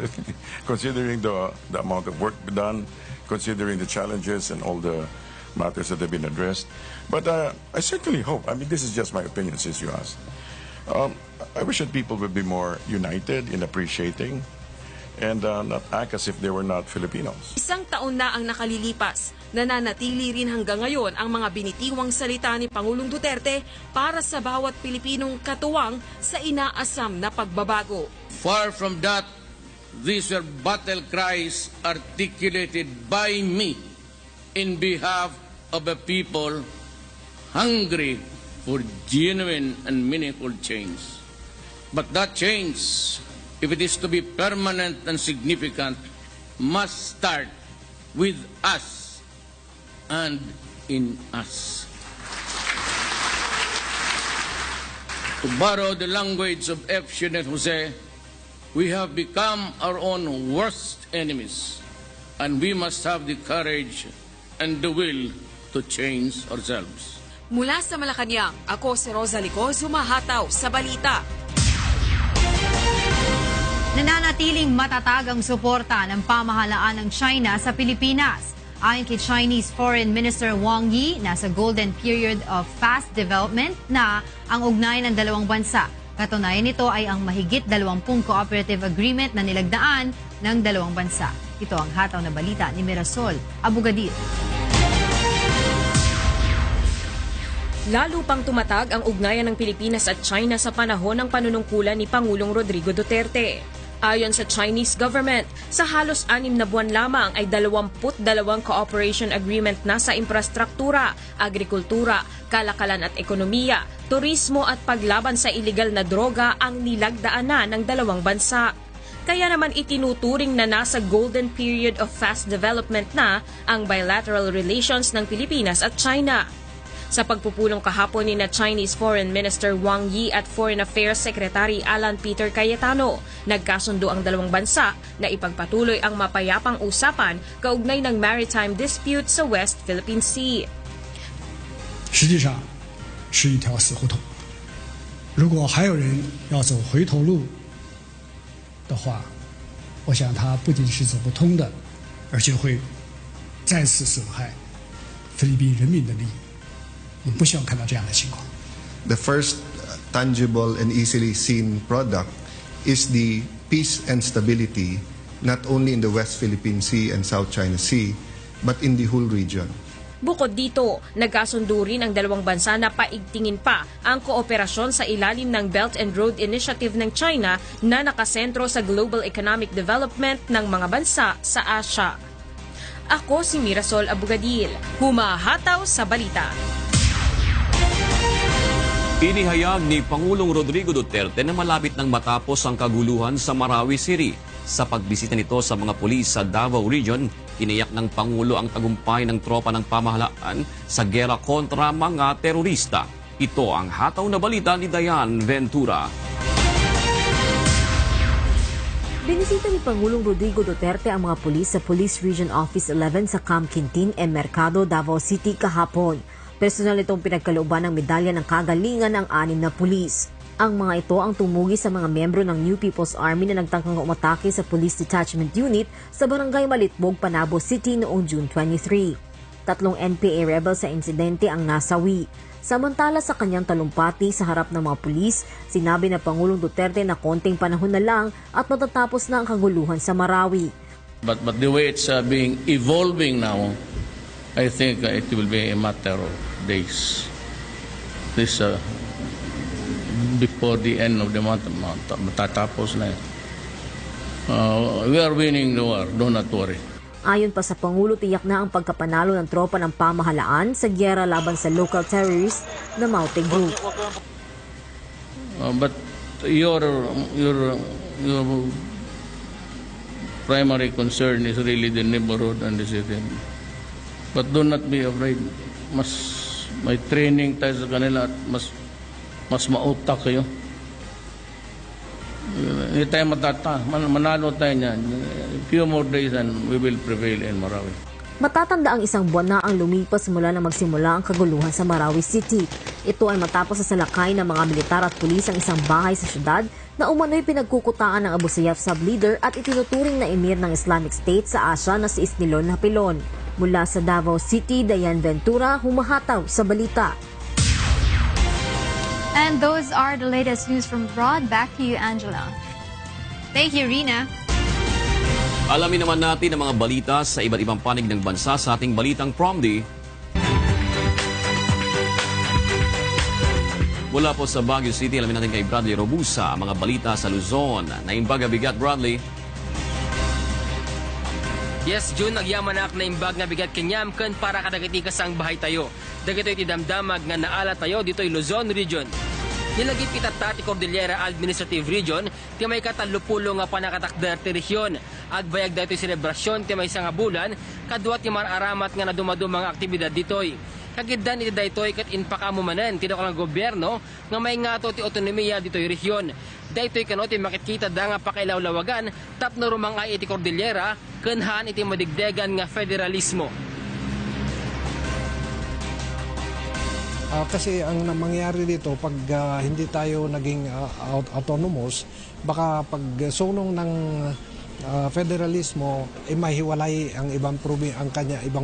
K: Considering the amount of work done, considering the challenges and all the matters that have been addressed. But I certainly hope, I mean, this is just my opinion since you asked. I wish that people would be more united in appreciating and not act as if they were not Filipinos.
J: Isang taon na ang nakalilipas, nananatili rin hanggang ngayon ang mga binitiwang salita ni Pangulong Duterte para sa bawat Pilipinong katuwang sa inaasam na pagbabago.
L: Far from that, these were battle cries articulated by me in behalf of a people hungry for genuine and meaningful change. But that change, if it is to be permanent and significant, must start with us and in us. To borrow the language of F. Shunet Jose, we have become our own worst enemies, and we must have the courage and the will to change ourselves.
J: Mula sa Malacanang, ako si Rosa Lico, humahataw sa balita.
B: Nananatiling matatag ang suporta ng pamahalaan ng China sa Pilipinas. Ayon kay Chinese Foreign Minister Wang Yi, nasa golden period of fast development na ang ugnayan ng dalawang bansa. Katunayan nito ay ang mahigit 20 cooperative agreement na nilagdaan ng dalawang bansa. Ito ang hataw na balita ni Mirasol Abugadir.
C: Lalo pang tumatag ang ugnayan ng Pilipinas at China sa panahon ng panunungkulan ni Pangulong Rodrigo Duterte. Ayon sa Chinese government, sa halos 6 na buwan lamang ay 22 cooperation agreement na sa infrastruktura, agrikultura, kalakalan at ekonomiya, turismo at paglaban sa iligal na droga ang nilagdaanan ng dalawang bansa. Kaya naman itinuturing na nasa golden period of fast development na ang bilateral relations ng Pilipinas at China. Sa pagpupulong kahapon ni na Chinese Foreign Minister Wang Yi at Foreign Affairs Secretary Alan Peter Cayetano, nagkasundo ang dalawang bansa na ipagpatuloy ang mapayapang usapan kaugnay ng maritime dispute sa West Philippine Sea.
N: 实际上是一条死胡同。如果还有人要走回头路的话，我想他不仅是走不通的，而且会再次损害菲律宾人民的利益。我们不希望看到这样的情况。
Y: The first tangible and easily seen product is the peace and stability not only in the West Philippine Sea and South China Sea but in the whole region.
C: Bukod dito, nagkasundo rin ang dalawang bansa na paigtingin pa ang kooperasyon sa ilalim ng Belt and Road Initiative ng China na nakasentro sa global economic development ng mga bansa sa Asia. Ako si Mirasol Abugadil, humahataw sa balita.
A: Inihayag ni Pangulong Rodrigo Duterte na malapit nang matapos ang kaguluhan sa Marawi City. Sa pagbisita nito sa mga pulis sa Davao Region, tiniyak ng Pangulo ang tagumpay ng tropa ng pamahalaan sa gera kontra mga terorista. Ito ang hataw na balita ni Diane Ventura.
Z: Binisita ni Pangulong Rodrigo Duterte ang mga pulis sa Police Region Office 11 sa Camp Quintin e Mercado, Davao City kahapon. Personal itong pinagkalooban ng medalya ng kagalingan ng 6 na pulis. Ang mga ito ang tumugi sa mga membro ng New People's Army na nagtangkang umatake sa Police Detachment Unit sa Barangay Malitbog, Panabo City noong June 23. 3 NPA rebels sa insidente ang nasawi. Samantala sa kanyang talumpati sa harap ng mga pulis, sinabi na Pangulong Duterte na konting panahon na lang at matatapos na ang kaguluhan sa Marawi.
V: But the way it's being evolving now, I think it will be a matter of days. This before the end of the month, matatapos na yan. We are winning the war, do not worry.
Z: Ayon pa sa Pangulo, tiyak na ang pagkapanalo ng tropa ng pamahalaan sa gyera laban sa local terrorists na Maute Group.
L: But your primary concern is really the neighborhood and the city. But do not be afraid. May training tayo sa kanila at mas mautak kayo. Hindi tayo manalo tayo niyan. A few more days and we will prevail in Marawi.
Z: Matatanda ang isang buwan na ang lumipas mula na magsimula ang kaguluhan sa Marawi City. Ito ay matapos sa salakay ng mga militar at pulis ang isang bahay sa syudad na umano'y pinagkukutaan ng Abu Sayyaf sub-leader at itinuturing na emir ng Islamic State sa Asia na si Isnilon Hapilon. Mula sa Davao City, Dayan Ventura, humahataw sa balita.
B: And those are the latest news from abroad. Back to you, Angela.
G: Thank you, Rina.
A: Alamin naman natin ang mga balita sa iba't ibang panig ng bansa sa ating Balitang Promdi. Mula po sa Baguio City, alamin natin kay Bradley Robusa ang mga balita sa Luzon. Naimbag bigat, Bradley.
V: Yes, June, nagyamanak na imbag nga bigat kenyam kan para kadagiti kasang bahay tayo. Dagitoy ti damdamag nga naala tayo dito'y Luzon Region. Nilagip itata ti Cordillera Administrative Region ti may katalupulo nga panakatakder ti rehiyon. Agbayag dato'y selebrasyon ti may nga bulan kadwa ti mararamat nga nadumadumang aktibidad ditoy. Kagiddan iti daytoy ket inpakamumanen ti dakulang gobyerno nga may ngato ti otonomiya ditoy rehiyon. Daytoy kano ti makikita da nga pakilaw-lawagan tapno rumang ay iti Cordillera kenhan iti madigdegan nga federalismo.
H: Kasi ang mangyayari dito pag hindi tayo naging autonomous, baka pag sulong ng federalismo mahiwalay ang ibang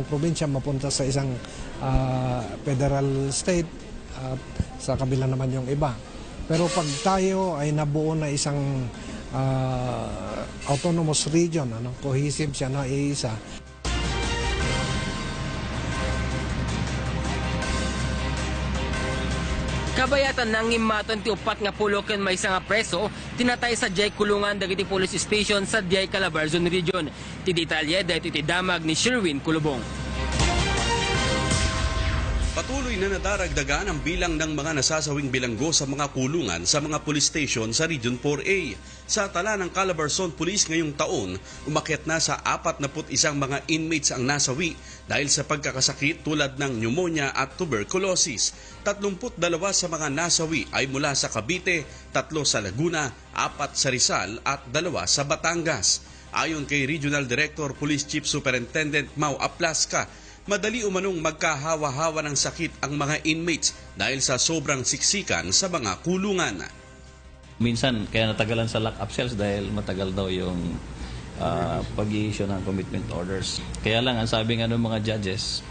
H: probinsya mapunta sa isang federal state at sa kabila naman yung iba. Pero pag tayo ay nabuo na isang autonomous region, cohesive siya na iisa.
V: Kabayatan nang imatan ti upat nga pulo ken may nga preso tinatay sa Jay Kulungan dagiti police station sa Diay Calabarzon Region. Ti detalye daytoy ti damag ni Sherwin Kulubong.
O: Patuloy na nadaragdagan ang bilang ng mga nasasawing bilanggo sa mga kulungan sa mga police station sa Region 4A. Sa tala ng Calabarzon Police ngayong taon, umakyat na sa 41 mga inmates ang nasawi dahil sa pagkakasakit tulad ng pneumonia at tuberculosis. 32 sa mga nasawi ay mula sa Cavite, 3 sa Laguna, 4 sa Rizal at 2 sa Batangas. Ayon kay Regional Director Police Chief Superintendent Mau Aplasca, madali umanong magkahawa-hawa ng sakit ang mga inmates dahil sa sobrang siksikan sa mga kulungan.
Q: Minsan kaya natagalan sa lock-up cells dahil matagal daw yung pag-i-issue ng commitment orders. Kaya lang ang sabi nga ng mga judges,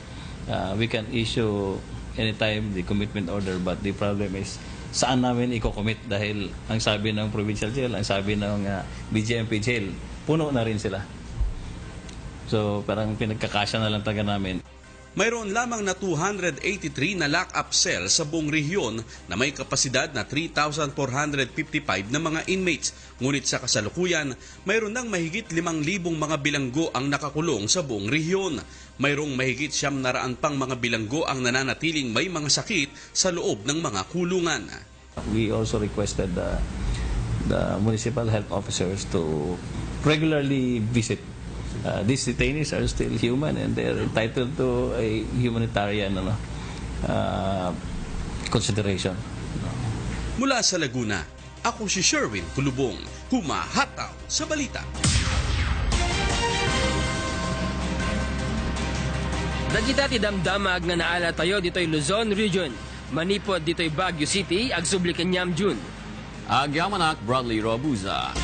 Q: we can issue anytime the commitment order, but the problem is saan namin i-commit dahil ang sabi ng provincial jail, ang sabi ng BGMP jail, puno na rin sila. So parang pinagkakasya na lang taga namin.
O: Mayroon lamang na 283 na lock-up cell sa buong rehiyon na may kapasidad na 3,455 na mga inmates. Ngunit sa kasalukuyan, mayroon nang mahigit 5,000 mga bilanggo ang nakakulong sa buong rehiyon. Mayroong mahigit 700 pang mga bilanggo ang nananatiling may mga sakit sa loob ng mga kulungan.
Q: We also requested the municipal health officers to regularly visit. These detainees are still human and they are entitled to a humanitarian consideration.
O: Mula sa Laguna, ako si Sherwin Kulubong, humahataw sa balita.
V: Dagita ti damdamag nga naala tayo dito'y Luzon Region. Manipod dito'y Baguio City, agsubli kanyam June.
A: Agyamanak, Bradley Robusa.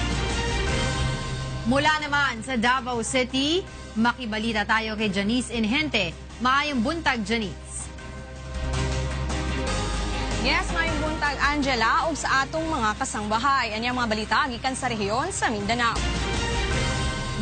B: Mula naman sa Davao City, makibalita tayo kay Janice Inhente. Maayong buntag, Janice.
R: Yes, maayong buntag, Angela, ug sa atong mga kasangbahay. Anyang mga balita gikan sa rehiyon sa Mindanao.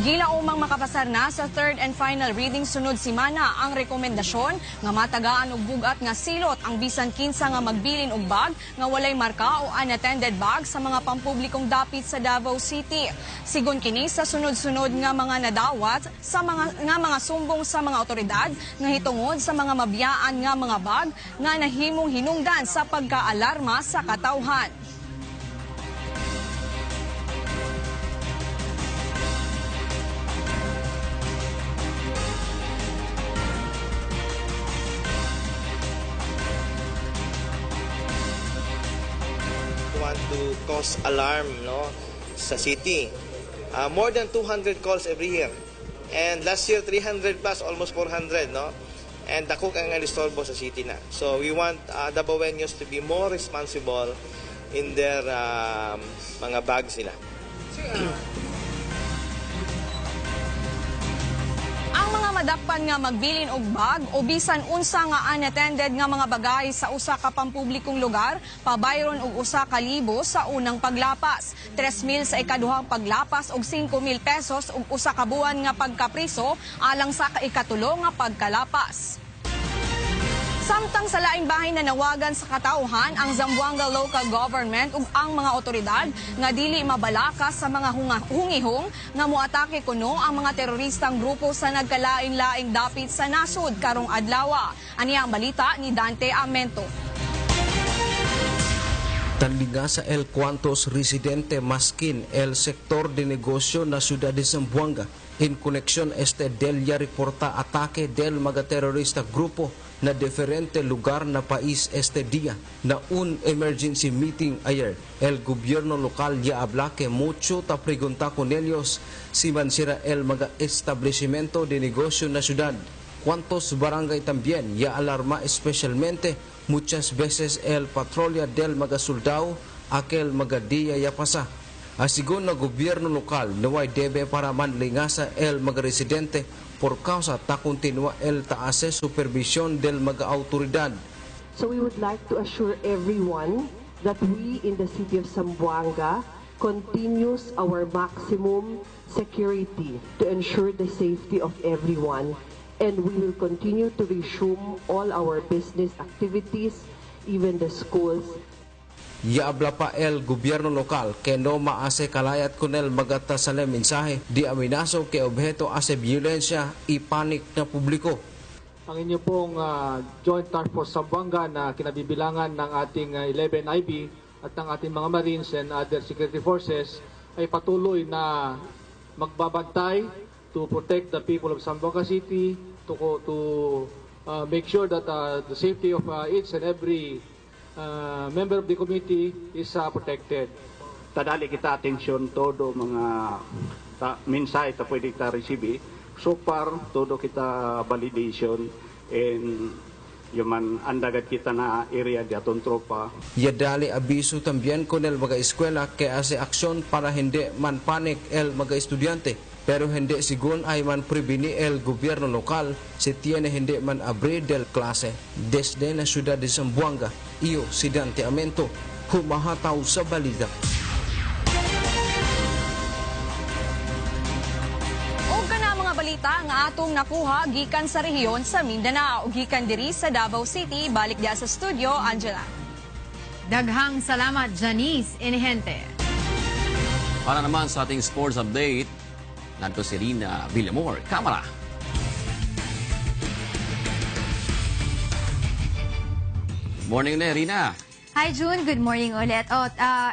R: Gilaumang makapasar na sa third and final reading sunod simana ang rekomendasyon nga matagaan og bugat nga silot ang bisan kinsa nga magbilin og bag nga walay marka o unattended bag sa mga pampublikong dapit sa Davao City. Sigon kini sa sunod-sunod nga mga nadawat sa mga sumbong sa mga otoridad nga hitungod sa mga mabiyaan nga mga bag nga nahimong hinungdan sa pagkaalarma sa katawhan.
D: Want to cause alarm, no, sa city. More than 200 calls every year. And last year 300 plus, almost 400, no? And dako kang istorbo sa city na. So we want Davaoenos to be more responsible in their mga bags nila.
R: Ang mga madakpan nga magbilin og bag o bisan unsa nga unattended nga mga bagay sa usa ka pampublikong lugar, pabayron og 1,000 sa unang paglapas, 3,000 sa ikaduhang paglapas og 5,000 pesos og usa ka buwan nga pagkapriso alang sa ikatulo nga pagkalapas. Samtang sa laing bahay na nawagan sa katauhan ang Zamboanga Local Government ug ang mga otoridad nga dili mabalakas sa mga hungihong nga moatake kuno ang mga teroristang grupo sa nagkalain-laing dapit sa nasud karong adlaw. Ani ang balita ni Dante Amento.
F: Tanlinga sa El Cuantos residente maskin el sector de negosyo na ciudad de Zamboanga in conexión este Delia reporta atake del mga terorista grupo na diferente lugar na país este día. Na un emergency meeting ayer, el gobierno local ya habla que mucho ta pregunta con ellos si mansira el mga establecimiento de negocio na ciudad. Cuantos barangay también ya alarma especialmente muchas veces el patrulla del mga soldado aquel mga día ya pasa. Asigon na gobyerno lokal naway debe para manlingasa el mga residente por causa ta continua el taase supervision del mga autoridad.
S: So we would like to assure everyone that we in the city of Zamboanga continues our maximum security to ensure the safety of everyone, and we will continue to resume all our business activities, even the schools.
F: Yaabla pa el gobyerno lokal que no maase kalayat kunel magata sa mensahe di aminaso ke objeto ase violensya i panik na publiko.
T: Ang inyo pong Joint Task Force Zamboanga na kinabibilangan ng ating 11 IB at ng ating mga Marines and other security forces ay patuloy na magbabantay to protect the people of Zamboanga City, to make sure that the safety of each and every member of the committee is protected.
U: Tadali kita atensyon todo mga mensahe ta pwede kita receive. So far todo kita validation and yuman andagat kita na area di aton tropa.
F: Yadali abiso también con el mga eskwela que hace aksyon para hindi man panik el mga estudyante. Pero hindi sigun ay man preveni el gobierno lokal si tiene hindi man abrir del klase. Desde na ciudad de Zamboanga, iyo si Dante Amento, humahataw sa balita.
R: Og kana mga balita nga atong nakuha gikan sa rehiyon sa Mindanao ug gikan diri sa Davao City, balik dia sa studio, Angela.
G: Daghang salamat, Janice Inihente.
A: Para naman sa ating sports update, narito si Rina Villamor, kamera. Morning na, Rina.
B: Hi June, good morning ulit.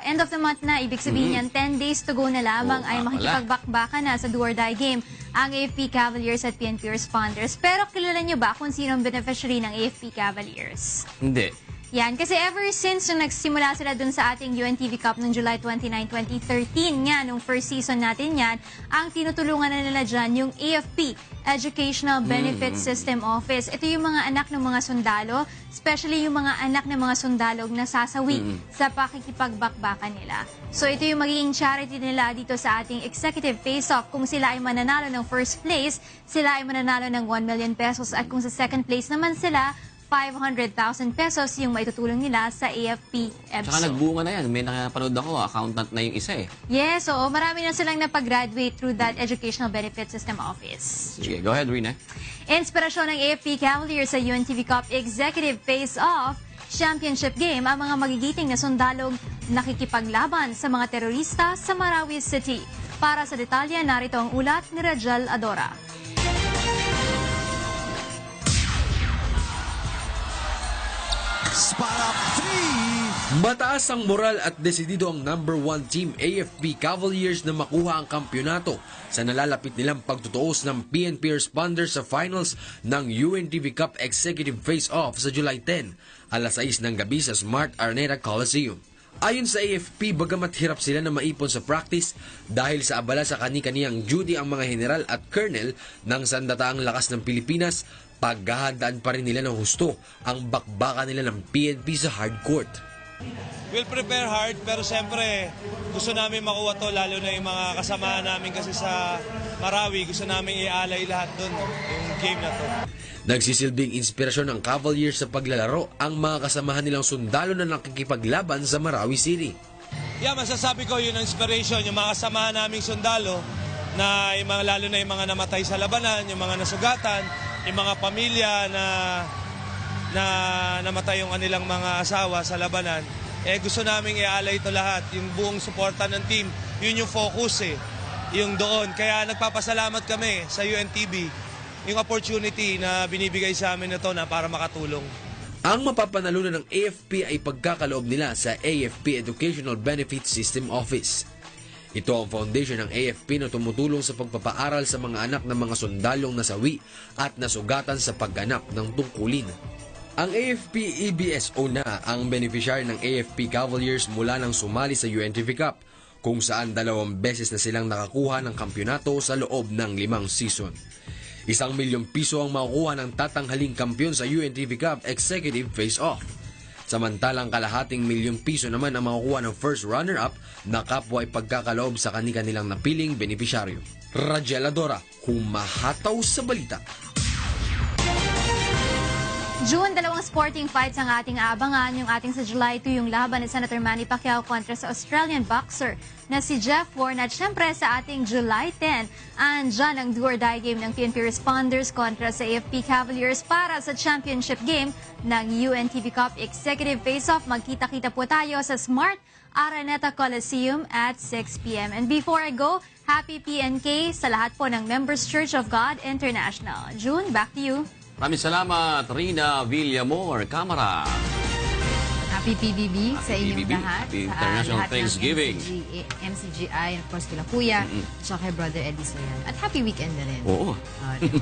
B: End of the month na, ibig sabihin yan, 10 days to go na lamang ay makikipagbakbakan na sa do or die game ang AFP Cavaliers at PNP Responders. Pero kilala niyo ba kung sino ang beneficiary ng AFP Cavaliers?
A: Hindi.
B: Yan, kasi ever since nung nagsimula sila dun sa ating UNTV Cup noong July 29, 2013 nga, nung first season natin yan, ang tinutulungan na nila dyan yung AFP, Educational Benefit System Office. Ito yung mga anak ng mga sundalo, especially yung mga anak ng mga sundalog na sasawi sa pakikipagbakbakan nila. So ito yung magiging charity nila dito sa ating executive face-off. Kung sila ay mananalo ng first place, sila ay mananalo ng 1 million pesos at kung sa second place naman sila, 500,000 pesos yung maitutulong nila sa AFP EBSO.
A: Tsaka nagbunga na yan. May nakapanood ako, accountant na yung isa eh.
B: Yes, oo. Marami na silang napag-graduate through that Educational Benefit System Office.
A: Sige, go ahead, Rina.
B: Inspirasyon ng AFP Cavaliers sa UNTV Cup Executive Face-Off Championship Game ang mga magigiting na sundalong nakikipaglaban sa mga terorista sa Marawi City. Para sa detalye, narito ang ulat ni Rajal Adora.
E: Spot up 3! Mataas ang moral at desidido ang number 1 team AFP Cavaliers na makuha ang kampyonato sa nalalapit nilang pagtutuos ng PNP responders sa finals ng UNTV Cup Executive Face-Off sa July 10, alas 6 ng gabi sa Smart Araneta Coliseum. Ayon sa AFP, bagamat hirap sila na maipon sa practice dahil sa abala sa kani-kaniyang duty ang mga general at colonel ng Sandataang Lakas ng Pilipinas, paghahandaan pa rin nila ng husto ang bakbakan nila ng PNP sa hard court.
I: We'll prepare hard pero siyempre gusto namin makuha to, lalo na yung mga kasama namin kasi sa Marawi, gusto namin ialay lahat doon yung game na to.
E: Nagsisilbing inspirasyon ng Cavaliers sa paglalaro ang mga kasamahan nilang sundalo na nakikipaglaban sa Marawi City.
I: Yeah, masasabi ko yun ang inspiration, yung mga kasama naming sundalo na yung mga, lalo na yung mga namatay sa labanan, yung mga nasugatan, yung mga pamilya na namatay yung kanilang mga asawa sa labanan. Gusto naming ialay ito lahat, yung buong suporta ng team, yun yung focus yung doon. Kaya nagpapasalamat kami sa UNTV, yung opportunity na binibigay sa amin ito na para makatulong.
E: Ang mapapanalunan ng AFP ay pagkakaloob nila sa AFP Educational Benefit System Office. Ito ang foundation ng AFP na tumutulong sa pagpapaaral sa mga anak ng mga sundalong nasawi at nasugatan sa pagganap ng tungkulin. Ang AFP EBSO na ang beneficiary ng AFP Cavaliers mula nang sumali sa UNTV Cup, kung saan 2 beses na silang nakakuha ng kampyonato sa loob ng 5 season. 1 milyong piso ang makukuha ng tatanghaling kampyon sa UNTV Cup Executive Face-Off. Samantalang kalahating milyong piso naman ang makukuha ng first runner-up na kapwa ay pagkakaloob sa kanilang napiling benepisyaryo. Rajel Adora, humahataw sa balita.
B: June, 2 sporting fights ang ating aabangan. Yung ating sa July 2, yung laban ni Senator Manny Pacquiao kontra sa Australian boxer na si Jeff Warren. At syempre sa ating July 10, andyan ang do-or-die game ng PNP Responders kontra sa AFP Cavaliers para sa championship game ng UNTV Cup Executive Face-Off. Magkita-kita po tayo sa Smart Araneta Coliseum at 6 p.m. And before I go, happy PNK sa lahat po ng Members Church of God International. June, back to you.
A: Maraming salamat, Rina Villamor, Kamara.
G: Happy PBB sa inyong
A: PBB.
G: lahat.
A: Happy
G: Sa
A: International
G: lahat ng
A: Thanksgiving.
G: MCGI, and of course, kila Kuya, at kay Brother Eddie Soyan. At happy weekend na rin.
A: Oo.
G: Diba?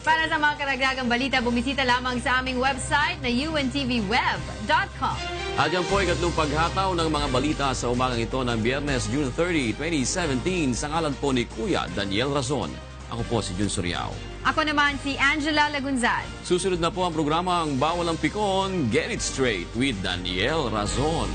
G: Para sa mga karagdagang balita, bumisita lamang sa aming website na untvweb.com.
A: At yan po ay ikatlong paghataw ng mga balita sa umagang ito ng Biyernes, June 30, 2017. Sa ngalan po ni Kuya Daniel Razon. Ako po si Jun Suriao.
G: Ako naman si Angela Lagunzad.
A: Susunod na po ang programang Bawal ang Pikon, Get It Straight with Daniel Razon.